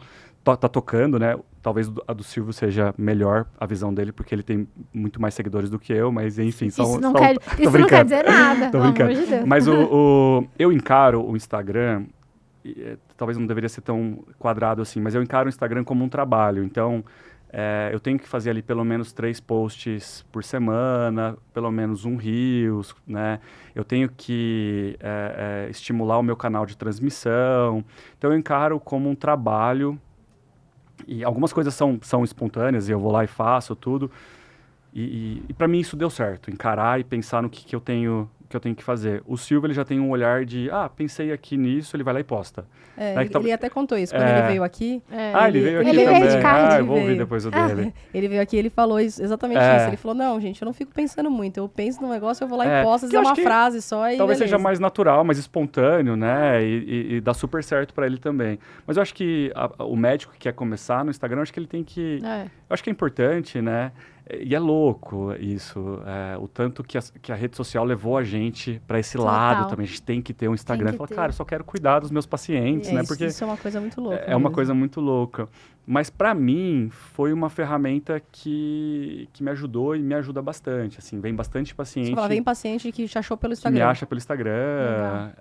tá tocando, né? Talvez a do Silvio seja melhor, a visão dele, porque ele tem muito mais seguidores do que eu, mas enfim... Isso não quer dizer nada, tô pelo brincando. amor de Deus. Mas eu encaro o Instagram, talvez não deveria ser tão quadrado assim, mas eu encaro o Instagram como um trabalho. Então, eu tenho que fazer ali pelo menos 3 posts por semana, pelo menos um Reels, né? Eu tenho que estimular o meu canal de transmissão. Então, eu encaro como um trabalho. E algumas coisas são espontâneas e eu vou lá e faço tudo. E para mim isso deu certo, encarar e pensar no que eu tenho que fazer. O Silvio, ele já tem um olhar de, pensei aqui nisso, ele vai lá e posta. Ele até contou isso, quando ele veio aqui. Ele veio aqui ele também. veio de card. Eu vou ouvir depois o dele. Ele veio aqui e ele falou exatamente isso. Ele falou, não, gente, eu não fico pensando muito. Eu penso no negócio, eu vou lá e posto, é uma frase só e talvez beleza. seja mais natural, mais espontâneo, né? E dá super certo para ele também. Mas eu acho que o médico que quer começar no Instagram, eu acho que ele tem que... Eu acho que é importante, né? E é louco isso, o tanto que a rede social levou a gente para esse lado também. A gente tem que ter um Instagram. Fala, cara, eu só quero cuidar dos meus pacientes, né? Porque isso é uma coisa muito louca. É uma coisa muito louca. Mas para mim foi uma ferramenta que me ajudou e me ajuda bastante. Assim, vem bastante paciente. Você fala, vem paciente que te achou pelo Instagram. Que me acha pelo Instagram,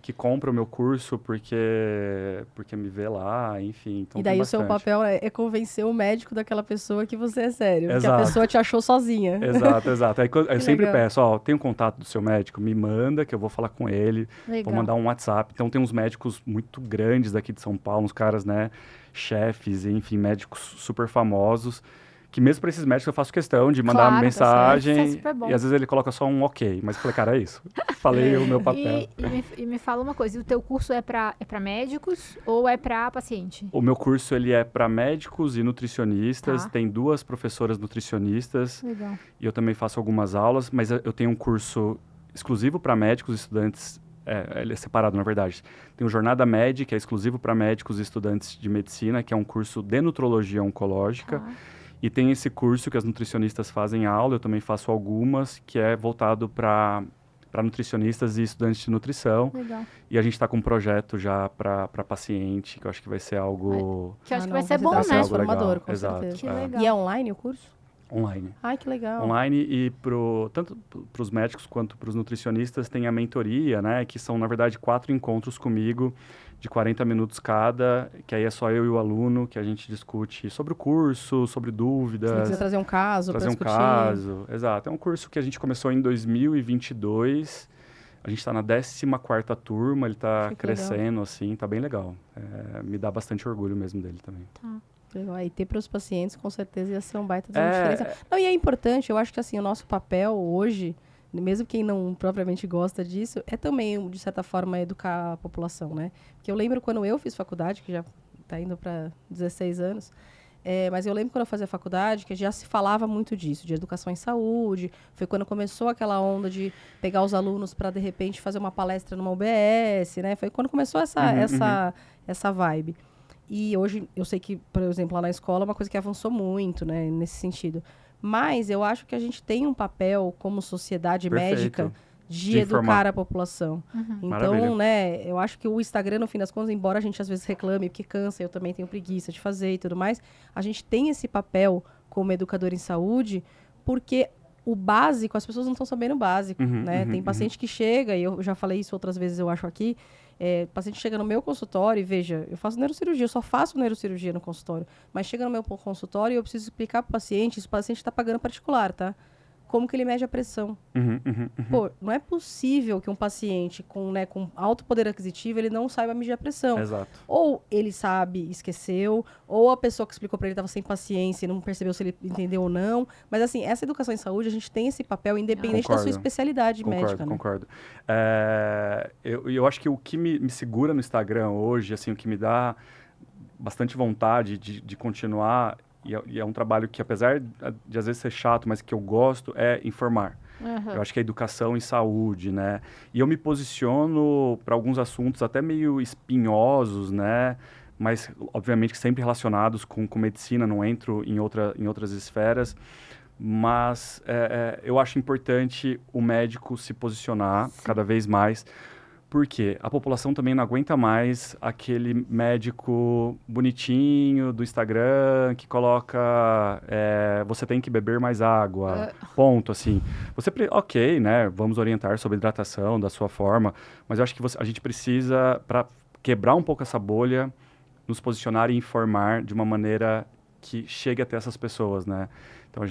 que compra o meu curso porque me vê lá, enfim. Então e daí o seu papel é convencer o médico daquela pessoa que você é sério. Exato. Porque a pessoa te achou sozinha. Exato. Aí eu sempre peço, tem um contato do seu médico, me manda que eu vou falar com ele. Legal. Vou mandar um WhatsApp. Então tem uns médicos muito grandes daqui de São Paulo, uns caras, né, chefes, enfim, médicos super famosos, que mesmo para esses médicos eu faço questão de mandar uma mensagem, super bom. E às vezes ele coloca só um ok, mas eu falei, cara, é isso. Falei o meu papel. E me fala uma coisa, o teu curso é para médicos ou é para paciente? O meu curso, ele é para médicos e nutricionistas, tem 2 professoras nutricionistas. Legal. E eu também faço algumas aulas, mas eu tenho um curso exclusivo para médicos e estudantes. Ele é separado, na verdade. Tem o Jornada Med, que é exclusivo para médicos e estudantes de medicina, que é um curso de nutrologia oncológica. E tem esse curso que as nutricionistas fazem aula, eu também faço algumas, que é voltado para nutricionistas e estudantes de nutrição. Legal. E a gente está com um projeto já para paciente, que eu acho que vai ser algo... Que eu acho que vai ser bom, né? Transformador, com Exato, certeza. Que legal. E é online o curso? Online. Ai, que legal. Online e tanto para os médicos quanto para os nutricionistas tem a mentoria, né? Que são, na verdade, 4 encontros comigo de 40 minutos cada, que aí é só eu e o aluno, que a gente discute sobre o curso, sobre dúvidas. Se quiser trazer um caso para discutir. Exato. É um curso que a gente começou em 2022, a gente está na 14ª turma, ele está crescendo, assim, tá bem legal. Me dá bastante orgulho mesmo dele também. Legal. E ter para os pacientes, com certeza, ia ser um baita de uma diferença. Não, e é importante, eu acho que assim, o nosso papel hoje, mesmo quem não propriamente gosta disso, é também, de certa forma, educar a população, né? Porque eu lembro quando eu fiz faculdade, que já está indo para 16 anos, mas eu lembro quando eu fazia faculdade que já se falava muito disso, de educação em saúde. Foi quando começou aquela onda de pegar os alunos para, de repente, fazer uma palestra numa UBS, né? Foi quando começou essa vibe. E hoje, eu sei que, por exemplo, lá na escola é uma coisa que avançou muito, né? Nesse sentido. Mas eu acho que a gente tem um papel como sociedade médica de educar a população. Então, Maravilha. né, eu acho que o Instagram, no fim das contas, embora a gente às vezes reclame, porque cansa, eu também tenho preguiça de fazer e tudo mais, a gente tem esse papel como educador em saúde, porque o básico, as pessoas não estão sabendo o básico, né? Tem paciente que chega, e eu já falei isso outras vezes, eu acho aqui, paciente chega no meu consultório e, veja, eu faço neurocirurgia, eu só faço neurocirurgia no consultório, mas chega no meu consultório e eu preciso explicar para o paciente, se o paciente está pagando particular, tá? Como que ele mede a pressão. Pô, não é possível que um paciente com alto poder aquisitivo, ele não saiba medir a pressão. Exato. Ou ele sabe, esqueceu, ou a pessoa que explicou para ele estava sem paciência e não percebeu se ele entendeu ou não. Mas, assim, essa educação em saúde, a gente tem esse papel independente da sua especialidade médica. Concordo. Eu acho que o que me segura no Instagram hoje, assim, o que me dá bastante vontade de continuar... E é um trabalho que, apesar de às vezes ser chato, mas que eu gosto, é informar. Eu acho que é educação em saúde, né? E eu me posiciono para alguns assuntos até meio espinhosos, né? Mas, obviamente, sempre relacionados com medicina, não entro em outras esferas. Mas eu acho importante o médico se posicionar cada vez mais, porque a população também não aguenta mais aquele médico bonitinho do Instagram que coloca você tem que beber mais água, ponto, assim. Ok, né, vamos orientar sobre hidratação da sua forma, mas eu acho que a gente precisa, para quebrar um pouco essa bolha, nos posicionar e informar de uma maneira que chegue até essas pessoas, né? Então,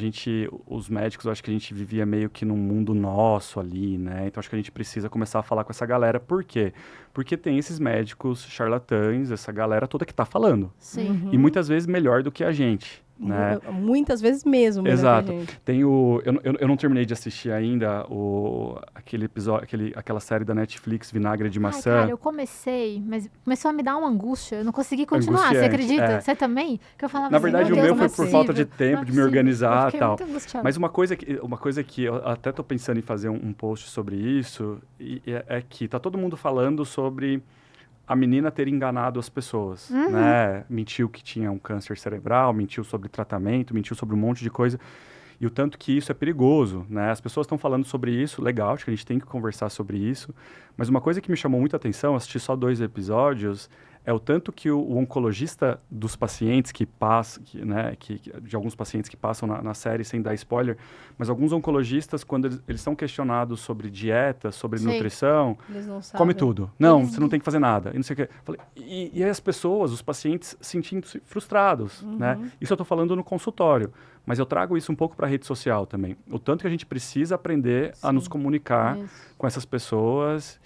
os médicos, eu acho que a gente vivia meio que num mundo nosso ali, né? Então, acho que a gente precisa começar a falar com essa galera. Por quê? Porque tem esses médicos charlatães, essa galera toda que tá falando. Sim. E muitas vezes melhor do que a gente, né? Muitas vezes mesmo. Exato. Tem eu não terminei de assistir ainda aquele episódio, aquela série da Netflix, Vinagre de Maçã. Cara, eu comecei, mas começou a me dar uma angústia. Eu não consegui continuar, você acredita? Você também? Que eu falava Na verdade, assim, o meu foi possível, por falta de tempo, de me organizar e tal. Mas uma coisa que eu até tô pensando em fazer um post sobre isso, é que tá todo mundo falando sobre a menina ter enganado as pessoas, né? Mentiu que tinha um câncer cerebral, mentiu sobre tratamento, mentiu sobre um monte de coisa. E o tanto que isso é perigoso, né? As pessoas estão falando sobre isso, legal, acho que a gente tem que conversar sobre isso. Mas uma coisa que me chamou muita atenção, assisti só 2 episódios, é o tanto que o oncologista dos pacientes que passam, de alguns pacientes que passam na série, sem dar spoiler, mas alguns oncologistas, quando eles são questionados sobre dieta, sobre nutrição, eles não sabem. Come tudo. Não, você não tem que fazer nada. E não sei o quê. E as pessoas, os pacientes, sentindo-se frustrados, né? Isso eu estou falando no consultório, mas eu trago isso um pouco para a rede social também. O tanto que a gente precisa aprender a nos comunicar com essas pessoas.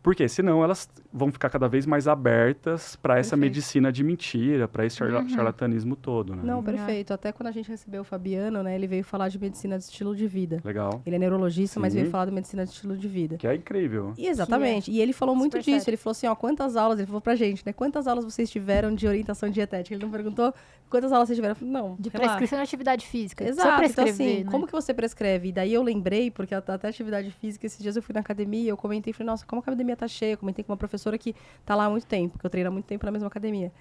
Porque senão elas vão ficar cada vez mais abertas para essa medicina de mentira, para esse charlatanismo todo, né? Não, perfeito. Até quando a gente recebeu o Fabiano, né, ele veio falar de medicina de estilo de vida. Legal. Ele é neurologista, mas veio falar de medicina de estilo de vida. Que é incrível. E exatamente. E ele falou muito disso. Sério. Ele falou assim, quantas aulas, ele falou pra gente, né? Quantas aulas vocês tiveram de orientação dietética? Ele não perguntou quantas aulas vocês tiveram. Eu falei, não, de prescrição de atividade física. Exato. Então, assim, como que você prescreve? E daí eu lembrei, porque até atividade física, esses dias eu fui na academia, eu comentei, falei, nossa, como a academia tá cheia? Eu comentei com uma professora que tá lá há muito tempo, que eu treino há muito tempo na mesma academia.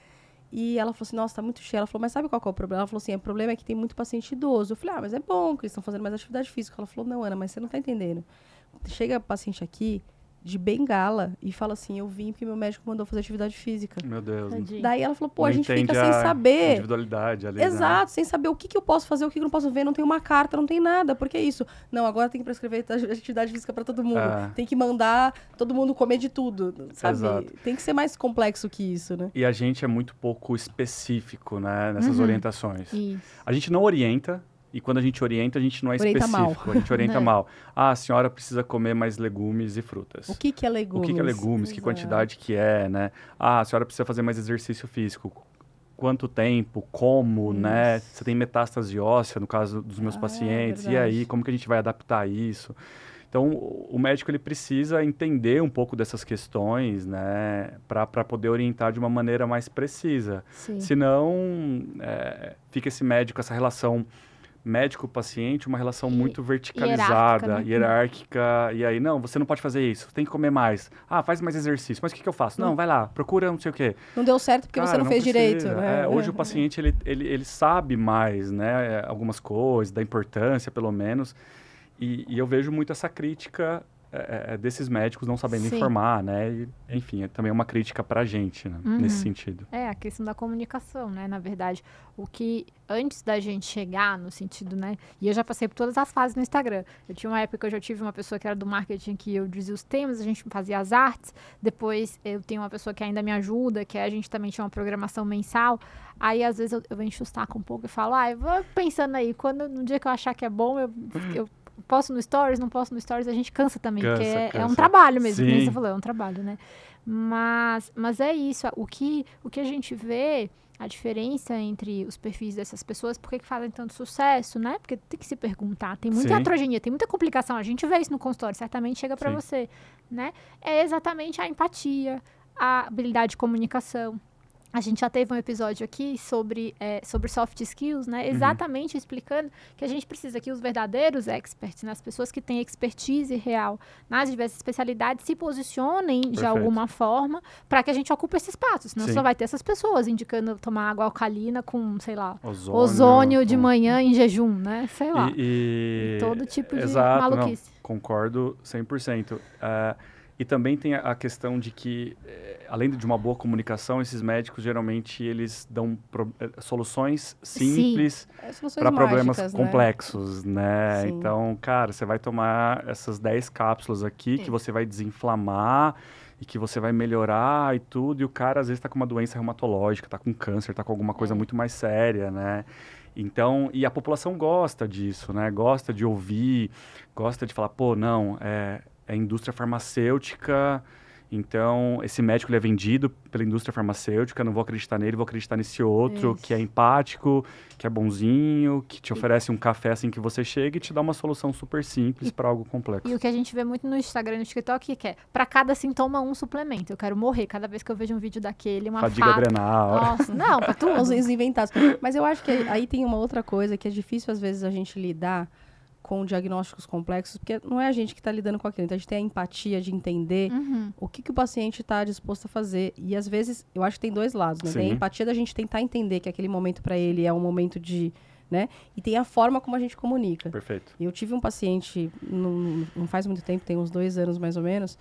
E ela falou assim, nossa, tá muito cheia. Ela falou, mas sabe qual que é o problema? Ela falou assim, o problema é que tem muito paciente idoso. Eu falei, mas é bom que eles estão fazendo mais atividade física. Ela falou, não, Ana, mas você não tá entendendo. Chega paciente aqui de bengala e fala assim, eu vim porque meu médico mandou fazer atividade física. Meu Deus. Daí ela falou, a gente fica sem saber. Individualidade ali, exato, né? Sem saber o que eu posso fazer, o que eu não posso ver, não tem uma carta, não tem nada. Por que isso? Não, agora tem que prescrever atividade física para todo mundo. Tem que mandar todo mundo comer de tudo, sabe? Exato. Tem que ser mais complexo que isso, né? E a gente é muito pouco específico, né, nessas orientações. Isso. A gente não orienta. E quando a gente orienta, a gente não é específico. Mal. A gente orienta mal. A senhora precisa comer mais legumes e frutas. O que é legumes? O que é legumes? Que quantidade que é, né? A senhora precisa fazer mais exercício físico. Quanto tempo? Como, né? Você tem metástase óssea, no caso dos meus pacientes. Verdade. E aí, como que a gente vai adaptar isso? Então, o médico ele precisa entender um pouco dessas questões, né, para poder orientar de uma maneira mais precisa. Sim. Senão, fica esse médico, essa relação médico-paciente, uma relação muito verticalizada, hierárquica, e aí, não, você não pode fazer isso, tem que comer mais. Ah, faz mais exercício, mas o que eu faço? Não, vai lá, procura não sei o quê. Não deu certo porque você não fez direito. Né? Hoje o paciente, ele sabe mais, né, algumas coisas, da importância, pelo menos, e eu vejo muito essa crítica desses médicos não sabendo informar, né, e, enfim, também é uma crítica pra gente, né, nesse sentido. A questão da comunicação, né, na verdade, o que antes da gente chegar no sentido, né, e eu já passei por todas as fases no Instagram, eu tinha uma época que eu já tive uma pessoa que era do marketing que eu dizia os temas, a gente fazia as artes, depois eu tenho uma pessoa que ainda me ajuda, que a gente também tinha uma programação mensal, aí às vezes eu encho o saco um pouco e falo, eu vou pensando aí, no dia que eu achar que é bom, eu posso no Stories, não posso no Stories, a gente cansa também, porque é um trabalho mesmo, como você falou, é um trabalho, né? Mas é isso, o que a gente vê, a diferença entre os perfis dessas pessoas, por que fazem tanto sucesso, né? Porque tem que se perguntar, tem muita heterogeneia, tem muita complicação, a gente vê isso no consultório, certamente chega para você, né? É exatamente a empatia, a habilidade de comunicação. A gente já teve um episódio aqui sobre soft skills, né? Exatamente explicando que a gente precisa que os verdadeiros experts, né? As pessoas que têm expertise real nas diversas especialidades, se posicionem de alguma forma para que a gente ocupe esses espaços. Senão só vai ter essas pessoas indicando tomar água alcalina com, sei lá, ozônio de manhã em jejum, né? Sei lá. E todo tipo de maluquice. Não, concordo 100%. E também tem a questão de que, além de uma boa comunicação, esses médicos, geralmente, eles dão soluções simples para problemas complexos, né? Então, cara, você vai tomar essas 10 cápsulas aqui, que você vai desinflamar e que você vai melhorar e tudo, e o cara, às vezes, está com uma doença reumatológica, está com câncer, está com alguma coisa muito mais séria, né? Então, e a população gosta disso, né? Gosta de ouvir, gosta de falar, pô, não, é indústria farmacêutica, então esse médico ele é vendido pela indústria farmacêutica, não vou acreditar nele, vou acreditar nesse outro que é empático, que é bonzinho, que te oferece um café assim que você chega e te dá uma solução super simples para algo complexo. E o que a gente vê muito no Instagram e no TikTok é para cada sintoma um suplemento. Eu quero morrer cada vez que eu vejo um vídeo daquele, uma fadiga adrenal. Nossa, não, para tudo. Os inventados. Mas eu acho que aí tem uma outra coisa que é difícil às vezes a gente lidar com diagnósticos complexos, porque não é a gente que está lidando com aquilo. Então, a gente tem a empatia de entender o que o paciente está disposto a fazer. E, às vezes, eu acho que tem dois lados, né? Tem a empatia da gente tentar entender que aquele momento para ele é um momento de, né? E tem a forma como a gente comunica. Perfeito. Eu tive um paciente, não faz muito tempo, tem uns 2 anos mais ou menos,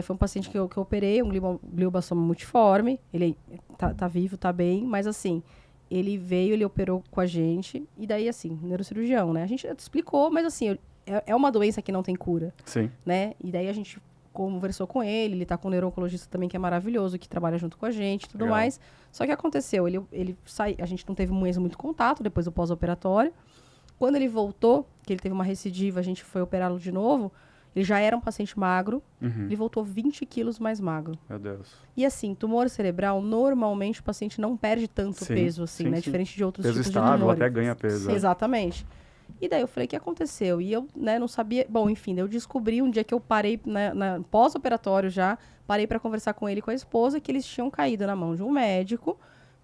foi um paciente que eu operei, um glioblastoma multiforme. Ele tá vivo, tá bem, mas assim... Ele veio, ele operou com a gente, e daí, assim, neurocirurgião, né? A gente explicou, mas assim, é uma doença que não tem cura. Sim. Né? E daí a gente conversou com ele tá com um neuro-oncologista também que é maravilhoso, que trabalha junto com a gente e tudo mais. Só que aconteceu, ele saiu, a gente não teve muito contato depois do pós-operatório. Quando ele voltou, que ele teve uma recidiva, a gente foi operá-lo de novo, ele já era um paciente magro, ele voltou 20 quilos mais magro. Meu Deus. E assim, tumor cerebral, normalmente o paciente não perde tanto peso, assim, né? Diferente de outros tipos de tumores. Peso estável, até ganha peso. Exatamente. E daí eu falei, o que aconteceu? E eu, né, não sabia... Bom, enfim, eu descobri um dia que eu parei, na pós-operatório já, parei para conversar com ele e com a esposa, que eles tinham caído na mão de um médico,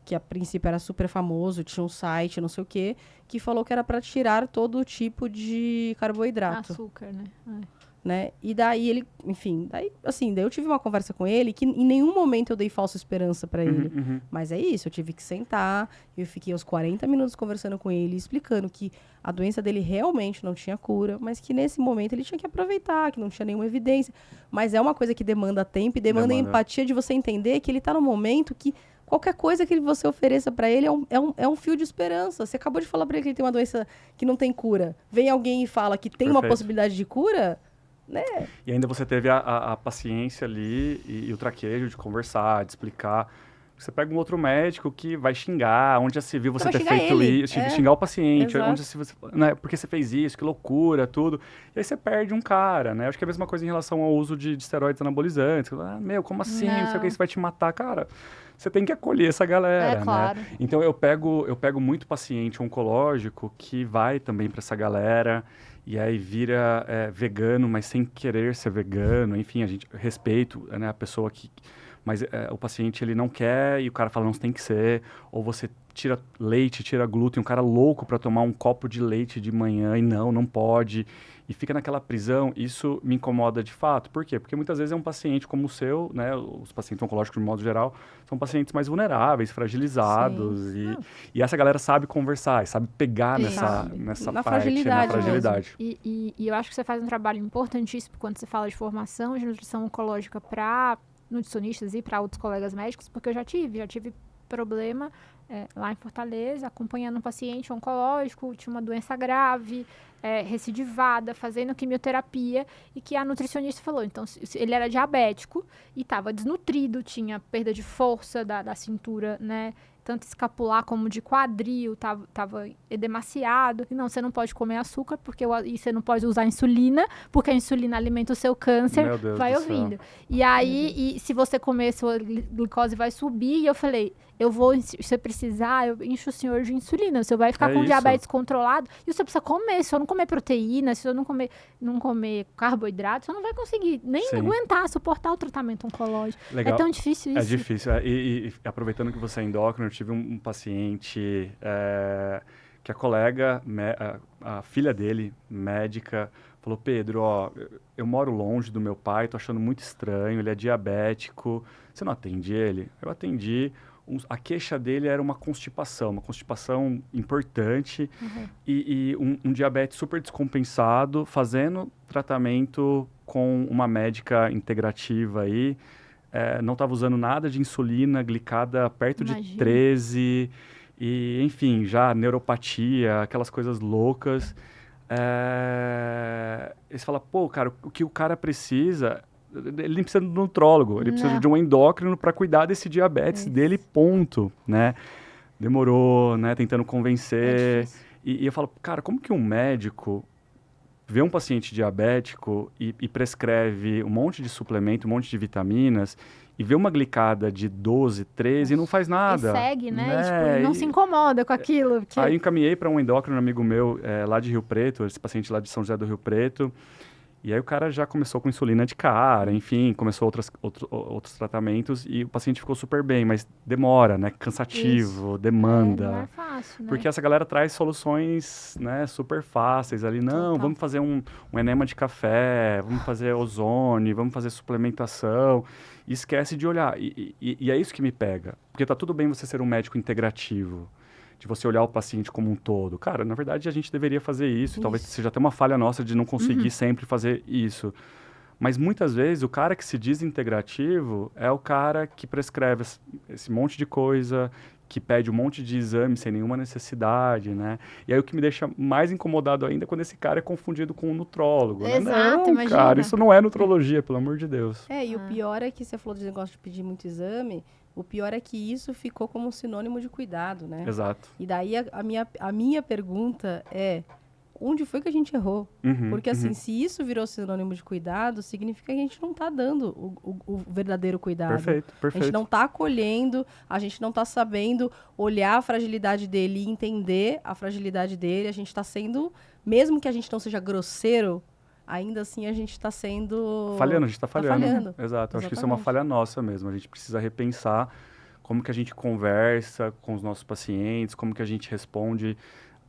que a princípio era super famoso, tinha um site, não sei o quê, que falou que era para tirar todo tipo de carboidrato. Açúcar, né? E daí ele, enfim, daí eu tive uma conversa com ele que em nenhum momento eu dei falsa esperança para ele. Mas é isso, eu tive que sentar, eu fiquei uns 40 minutos conversando com ele, explicando que a doença dele realmente não tinha cura, mas que nesse momento ele tinha que aproveitar, que não tinha nenhuma evidência. Mas é uma coisa que demanda tempo e demanda empatia de você entender que ele tá no momento que qualquer coisa que você ofereça para ele é um fio de esperança. Você acabou de falar para ele que ele tem uma doença que não tem cura. Vem alguém e fala que tem uma possibilidade de cura... Né? E ainda você teve a paciência ali e o traquejo de conversar, de explicar. Você pega um outro médico que vai xingar, onde já se viu você Vai ter xingar feito ele, isso, é. xingar o paciente, Exato. onde se você, né, porque você fez isso, que loucura, tudo. E aí você perde um cara, né? Acho que é a mesma coisa em relação ao uso de esteroides anabolizantes. Como assim? Não sei o que, isso vai te matar, cara. Você tem que acolher essa galera, claro. né? Então eu pego muito paciente oncológico que vai também para essa galera e aí vira vegano, mas sem querer ser vegano. Enfim, a gente respeito, né, a pessoa que... Mas o paciente, ele não quer e o cara fala, não, você tem que ser. Ou você tira leite, tira glúten, um cara louco para tomar um copo de leite de manhã e não pode. E fica naquela prisão, isso me incomoda de fato. Por quê? Porque muitas vezes é um paciente como o seu, né? Os pacientes oncológicos, de modo geral, são pacientes mais vulneráveis, fragilizados. E essa galera sabe conversar, e sabe pegar nessa Na parte, fragilidade na fragilidade. E eu acho que você faz um trabalho importantíssimo quando você fala de formação de nutrição oncológica para nutricionistas e para outros colegas médicos, porque eu já tive problema lá em Fortaleza, acompanhando um paciente oncológico, tinha uma doença grave, recidivada, fazendo quimioterapia, e que a nutricionista falou, então, ele era diabético e estava desnutrido, tinha perda de força da cintura, né, tanto escapular como de quadril, tava edemaciado. E não, você não pode comer açúcar, e você não pode usar insulina, porque a insulina alimenta o seu câncer, Meu Deus vai do ouvindo. céu. E aí, se você comer, sua glicose vai subir. E eu falei, se você precisar, eu encho o senhor de insulina. O senhor vai ficar com isso. diabetes controlado. E você precisa comer. Se eu não comer proteína, se eu não comer carboidrato, você não vai conseguir nem Sim. aguentar, suportar o tratamento oncológico. Legal. É tão difícil isso. É difícil. E aproveitando que você é endócrino, eu tive um paciente que a colega, a filha dele, médica, falou, Pedro, ó, eu moro longe do meu pai, tô achando muito estranho, ele é diabético, você não atende ele? Eu atendi, a queixa dele era uma constipação importante, e um diabetes super descompensado, fazendo tratamento com uma médica integrativa aí, não estava usando nada de insulina, glicada perto de 13, e enfim, já neuropatia, aquelas coisas loucas. Eles falam, pô, cara, o que o cara precisa, ele nem precisa de um nutrólogo, ele precisa de um endócrino para cuidar desse diabetes dele, ponto, né? Demorou, né, tentando convencer. E eu falo, cara, como que um médico vê um paciente diabético e prescreve um monte de suplemento, um monte de vitaminas, e vê uma glicada de 12, 13 e não faz nada. E segue, né? E, tipo, não se incomoda com aquilo. Porque... Aí eu encaminhei para um endócrino amigo meu lá de Rio Preto, esse paciente lá de São José do Rio Preto, e aí o cara já começou com insulina de cara, enfim, começou outros tratamentos e o paciente ficou super bem, mas demora, né? Cansativo, demanda. Não é fácil, né? Porque essa galera traz soluções, né, super fáceis ali. Não, vamos fazer um enema de café, vamos fazer ozônio, vamos fazer suplementação. E esquece de olhar. E é isso que me pega. Porque tá tudo bem você ser um médico integrativo, de você olhar o paciente como um todo. Cara, na verdade, a gente deveria fazer isso. Talvez seja até uma falha nossa de não conseguir sempre fazer isso. Mas muitas vezes o cara que se diz integrativo é o cara que prescreve esse monte de coisa, que pede um monte de exame sem nenhuma necessidade, né? E aí o que me deixa mais incomodado ainda é quando esse cara é confundido com um nutrólogo. Né? Exato, não, imagina. cara, isso não é nutrologia, pelo amor de Deus. E o pior é que você falou de negócio de pedir muito exame, o pior é que isso ficou como um sinônimo de cuidado, né? Exato. E daí a minha pergunta é, onde foi que a gente errou? Porque assim, se isso virou sinônimo de cuidado, significa que a gente não está dando o verdadeiro cuidado. Perfeito. A gente não está acolhendo, a gente não está sabendo olhar a fragilidade dele e entender a fragilidade dele. A gente está sendo, mesmo que a gente não seja grosseiro, ainda assim a gente está sendo... Falhando, a gente está falhando. Exato. Exatamente. Acho que isso é uma falha nossa mesmo. A gente precisa repensar como que a gente conversa com os nossos pacientes, como que a gente responde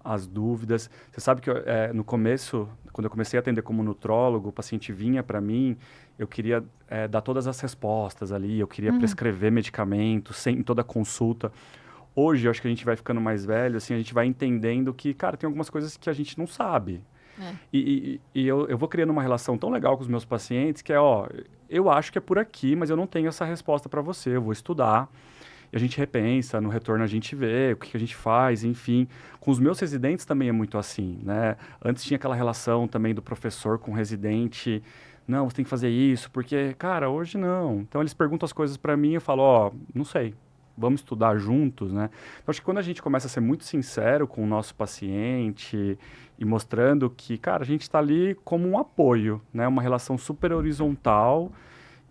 as dúvidas. Você sabe que no começo, quando eu comecei a atender como nutrólogo, o paciente vinha para mim, eu queria dar todas as respostas ali, eu queria prescrever medicamentos em toda consulta. Hoje, eu acho que a gente vai ficando mais velho, assim, a gente vai entendendo que, cara, tem algumas coisas que a gente não sabe. E eu vou criando uma relação tão legal com os meus pacientes que eu acho que é por aqui, mas eu não tenho essa resposta para você, eu vou estudar. E a gente repensa, no retorno a gente vê o que a gente faz, enfim. Com os meus residentes também é muito assim, né? Antes tinha aquela relação também do professor com o residente. Não, você tem que fazer isso, porque, cara, hoje não. Então eles perguntam as coisas para mim e eu falo, não sei. vamos estudar juntos, né? Então, acho que quando a gente começa a ser muito sincero com o nosso paciente e mostrando que, cara, a gente está ali como um apoio, né? Uma relação super horizontal.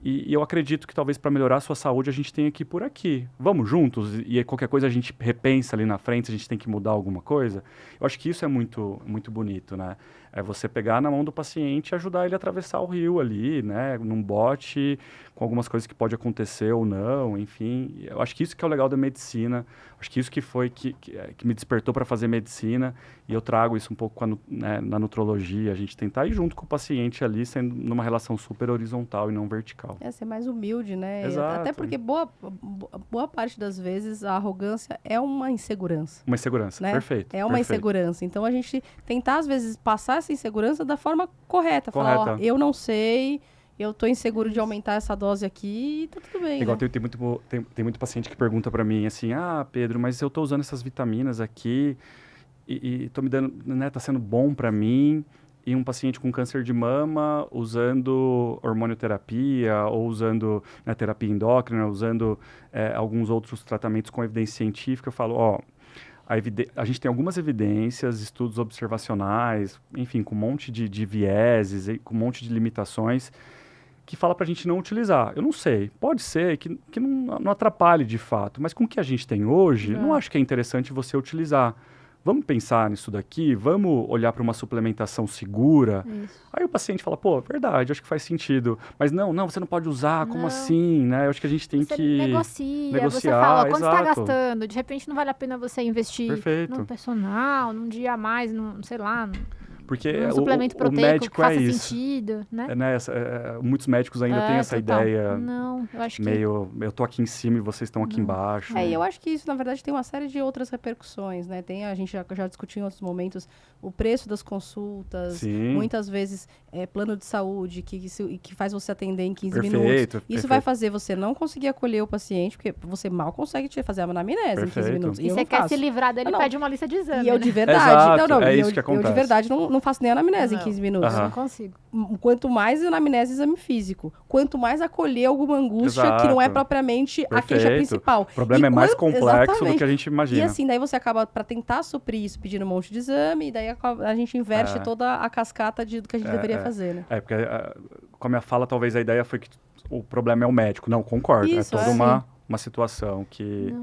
E eu acredito que talvez para melhorar a sua saúde a gente tenha que ir por aqui. Vamos juntos? E qualquer coisa a gente repensa ali na frente, se a gente tem que mudar alguma coisa. Eu acho que isso é muito, muito bonito, né? É você pegar na mão do paciente e ajudar ele a atravessar o rio ali, né? Num bote, com algumas coisas que pode acontecer ou não, enfim. Eu acho que isso que é o legal da medicina. Acho que isso que foi que me despertou para fazer medicina. E eu trago isso um pouco na nutrologia. A gente tentar ir junto com o paciente ali, sendo numa relação super horizontal e não vertical. Ser mais humilde, né? Exato. Até porque boa parte das vezes a arrogância é uma insegurança. Uma insegurança, né? Perfeito. É uma insegurança. Então, a gente tentar, às vezes, passar essa insegurança da forma correta. Falar, ó, eu não sei, eu tô inseguro de aumentar essa dose aqui e tá tudo bem, Igual né? tem muito paciente que pergunta para mim assim, Pedro, mas eu tô usando essas vitaminas aqui e tô me dando, né, tá sendo bom para mim. E um paciente com câncer de mama usando hormonioterapia ou usando terapia endócrina, usando alguns outros tratamentos com evidência científica, eu falo, a gente tem algumas evidências, estudos observacionais, enfim, com um monte de vieses, com um monte de limitações, que fala para a gente não utilizar. Eu não sei, pode ser que não atrapalhe de fato, mas com o que a gente tem hoje, não acho que é interessante você utilizar. Vamos pensar nisso daqui, vamos olhar para uma suplementação segura. Isso. Aí o paciente fala, verdade, acho que faz sentido. Mas não, você não pode usar, como assim, né? Eu acho que a gente tem você que negociar, você negociar, fala, quanto você está exato. gastando? De repente não vale a pena você investir Perfeito. num personal, num dia a mais, sei lá, Porque num suplemento proteico médico que faça isso. sentido, né? Muitos médicos ainda têm essa total. ideia Não, eu acho que... meio, eu tô aqui em cima e vocês estão aqui embaixo. E eu acho que isso, na verdade, tem uma série de outras repercussões, né? A gente já discutiu em outros momentos o preço das consultas, Sim. muitas vezes plano de saúde que faz você atender em 15 Perfeito, minutos. Isso perfeito. vai fazer você não conseguir acolher o paciente, porque você mal consegue fazer a anamnese em 15 Perfeito. minutos. E eu você não quer faço. se livrar dele, Não. pede uma lista de exames, E eu né? de verdade, Exato, é isso que eu de acontece. verdade não faço nem anamnese em Não. 15 minutos. Eu não consigo. Quanto mais anamnese e exame físico, quanto mais acolher alguma angústia que não é Exato. propriamente a Perfeito. queixa principal. O problema é mais complexo do Exatamente. que a gente imagina. E assim, daí você acaba, para tentar suprir isso, pedindo um monte de exame, e daí a gente inverte toda a cascata do que a gente deveria fazer, né? Porque com a minha fala, talvez a ideia foi que o problema é o médico. Não, concordo. Isso, é toda uma situação que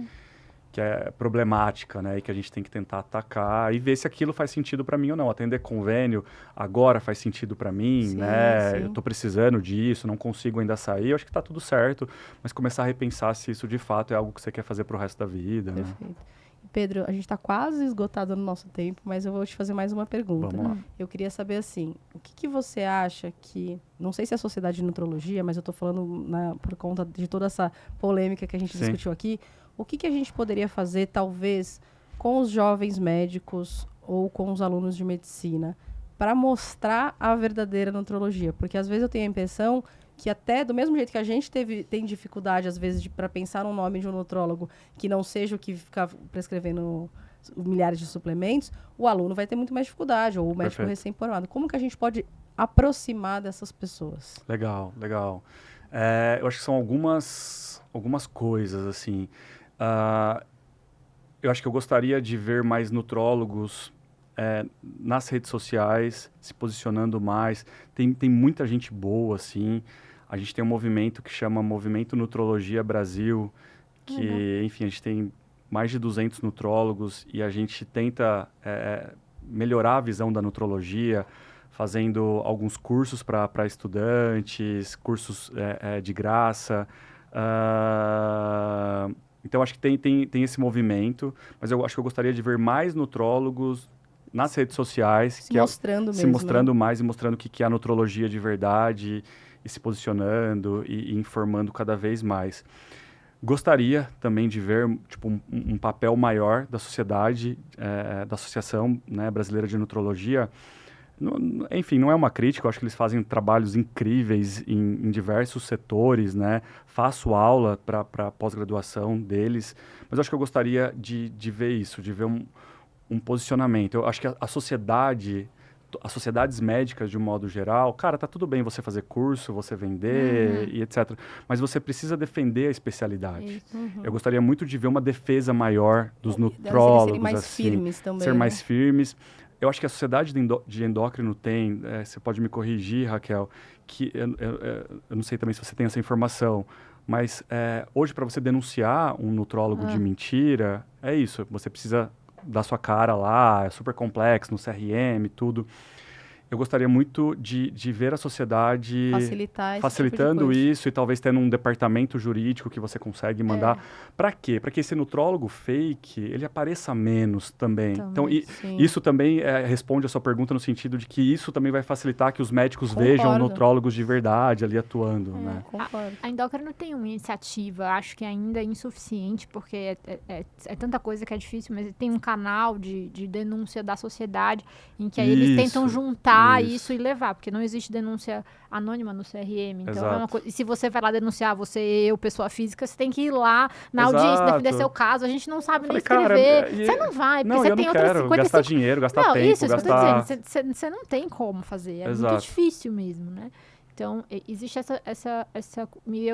é problemática, né? E que a gente tem que tentar atacar e ver se aquilo faz sentido para mim ou não. Atender convênio agora faz sentido para mim, Sim, né? sim. Eu tô precisando disso, não consigo ainda sair. Eu acho que tá tudo certo, mas começar a repensar se isso de fato é algo que você quer fazer pro resto da vida, né? Perfeito. Pedro, a gente está quase esgotado no nosso tempo, mas eu vou te fazer mais uma pergunta. Vamos lá. Eu queria saber, assim, o que você acha que... Não sei se é a Sociedade de Nutrologia, mas eu estou falando por conta de toda essa polêmica que a gente discutiu aqui. O que a gente poderia fazer, talvez, com os jovens médicos ou com os alunos de medicina para mostrar a verdadeira nutrologia? Porque, às vezes, eu tenho a impressão que até do mesmo jeito que a gente tem dificuldade, às vezes, para pensar no nome de um nutrólogo que não seja o que fica prescrevendo milhares de suplementos, o aluno vai ter muito mais dificuldade, ou o médico recém-formado. Como que a gente pode aproximar dessas pessoas? Legal. Eu acho que são algumas coisas, assim. Eu acho que eu gostaria de ver mais nutrólogos nas redes sociais, se posicionando mais. Tem muita gente boa, assim. A gente tem um movimento que chama Movimento Nutrologia Brasil, que, enfim, a gente tem mais de 200 nutrólogos e a gente tenta melhorar a visão da nutrologia, fazendo alguns cursos para estudantes, cursos de graça. Então, acho que tem esse movimento, mas eu acho que eu gostaria de ver mais nutrólogos nas redes sociais. Se mostrando mesmo. Se mostrando mais e mostrando o que é a nutrologia de verdade, e se posicionando e informando cada vez mais. Gostaria também de ver um papel maior da sociedade, da Associação, né, Brasileira de Nutrologia. Enfim, não é uma crítica, eu acho que eles fazem trabalhos incríveis em diversos setores, né? Faço aula para pós-graduação deles, mas eu acho que eu gostaria de ver isso, de ver um posicionamento. Eu acho que a sociedade as sociedades médicas, de um modo geral, cara, tá tudo bem você fazer curso, você vender e etc. Mas você precisa defender a especialidade. Eu gostaria muito de ver uma defesa maior dos nutrólogos, serem mais assim, firmes também. ser mais firmes. Eu acho que a sociedade de endócrino tem, você pode me corrigir, Raquel, que eu não sei também se você tem essa informação, mas hoje para você denunciar um nutrólogo de mentira, é isso, você precisa dar sua cara lá, é super complexo, no CRM, tudo. Eu gostaria muito de ver a sociedade facilitando tipo isso e talvez tendo um departamento jurídico que você consegue mandar. Para quê? Para que esse nutrólogo fake, ele apareça menos também. Então, isso também responde a sua pergunta no sentido de que isso também vai facilitar que os médicos vejam nutrólogos de verdade ali atuando, né? Concordo. A endócrino tem uma iniciativa, acho que ainda é insuficiente, porque é tanta coisa que é difícil, mas tem um canal de denúncia da sociedade em que aí eles tentam juntar isso e levar, porque não existe denúncia anônima no CRM. Então, é uma coisa. E se você vai lá denunciar, eu, pessoa física, você tem que ir lá na audiência, defender seu caso. A gente não sabe nem escrever. Você não vai, porque você tem outras 55... gastar dinheiro, gastar tempo, isso que eu tô dizendo. Você não tem como fazer. É muito difícil mesmo, né? Então, existe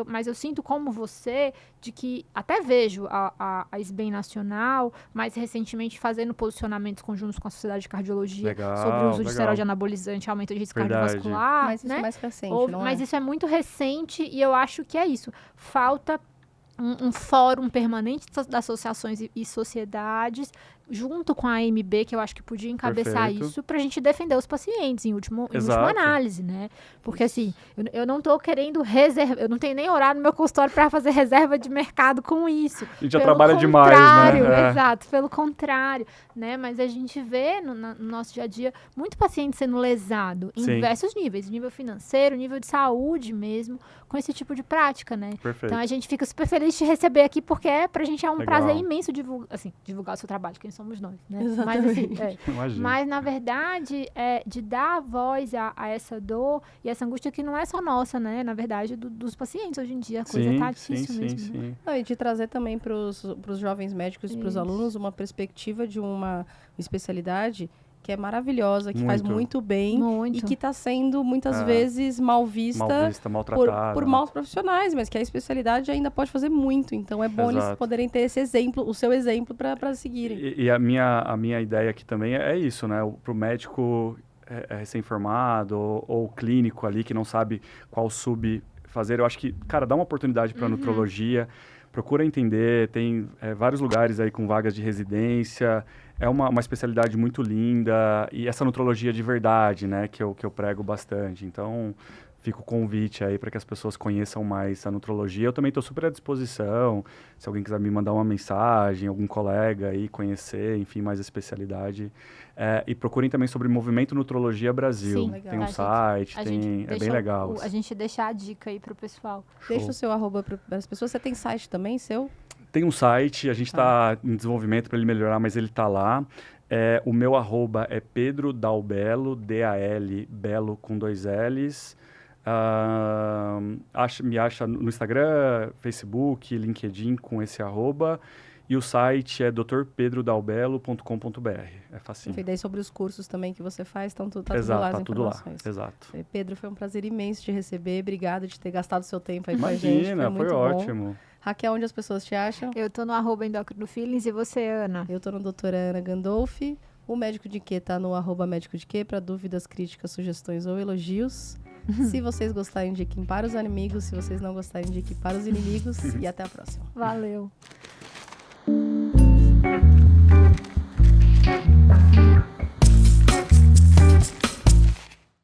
mas eu sinto como você, de que até vejo a SBEM Nacional, mais recentemente fazendo posicionamentos conjuntos com a Sociedade de Cardiologia sobre o uso de esteroide anabolizante, aumento de risco cardiovascular. Mas isso é mais recente, não é? Mas isso é muito recente e eu acho que é isso. Falta um fórum permanente das associações e sociedades, junto com a AMB, que eu acho que podia encabeçar isso, para a gente defender os pacientes, em última análise, né? Porque, assim, eu não estou querendo eu não tenho nem horário no meu consultório para fazer reserva de mercado com isso. A gente já trabalha demais, né? Exato, pelo contrário, né? Mas a gente vê no nosso dia a dia muito paciente sendo lesado em diversos níveis, nível financeiro, nível de saúde mesmo, com esse tipo de prática, né? Perfeito. Então, a gente fica super feliz de te receber aqui, porque pra gente é um prazer imenso divulgar o seu trabalho, quem somos nós, né? Exatamente. Mas, na verdade, de dar voz a essa dor e essa angústia que não é só nossa, né? Na verdade, dos pacientes hoje em dia. A coisa tá difícil mesmo. Né? Não, e de trazer também para os jovens médicos e para os alunos uma perspectiva de uma especialidade que é maravilhosa, que faz muito bem e que está sendo muitas vezes mal vista maltratada por maus profissionais, mas que a especialidade ainda pode fazer muito. Então é bom eles poderem ter esse exemplo, o seu exemplo para seguirem. E a minha ideia aqui também é isso, né? Para o médico recém-formado ou clínico ali que não sabe qual sub fazer, eu acho que, cara, dá uma oportunidade para a nutrologia, procura entender, tem vários lugares aí com vagas de residência, é uma especialidade muito linda e essa nutrologia de verdade, né, que eu prego bastante. Então, fica o convite aí para que as pessoas conheçam mais a nutrologia. Eu também estou super à disposição, se alguém quiser me mandar uma mensagem, algum colega aí conhecer, enfim, mais a especialidade. E procurem também sobre Movimento Nutrologia Brasil. Sim, tem um site, é bem legal. A gente deixa a dica aí pro pessoal. Deixa o seu arroba para as pessoas. Você tem site também, seu? Tem um site, a gente está em desenvolvimento para ele melhorar, mas ele está lá. O meu arroba é Pedro Dalbello, D-A-L, Belo com 2 L's. Me acha no Instagram, Facebook, LinkedIn com esse arroba. E o site é drpedrodalbello.com.br. É facinho. E daí sobre os cursos também que você faz, então tudo lá as informações. Tudo lá, exato. Pedro, foi um prazer imenso te receber. Obrigada de ter gastado seu tempo aí com a gente. Imagina, foi ótimo. Bom. Raquel, onde as pessoas te acham? Eu tô no @endocrinofeelings e você, Ana? Eu tô no doutora Ana Gandolfi. O Médico de Quê tá no @médico de Quê para dúvidas, críticas, sugestões ou elogios. Se vocês gostarem, indiquem para os amigos. Se vocês não gostarem, indiquem para os inimigos. E até a próxima. Valeu.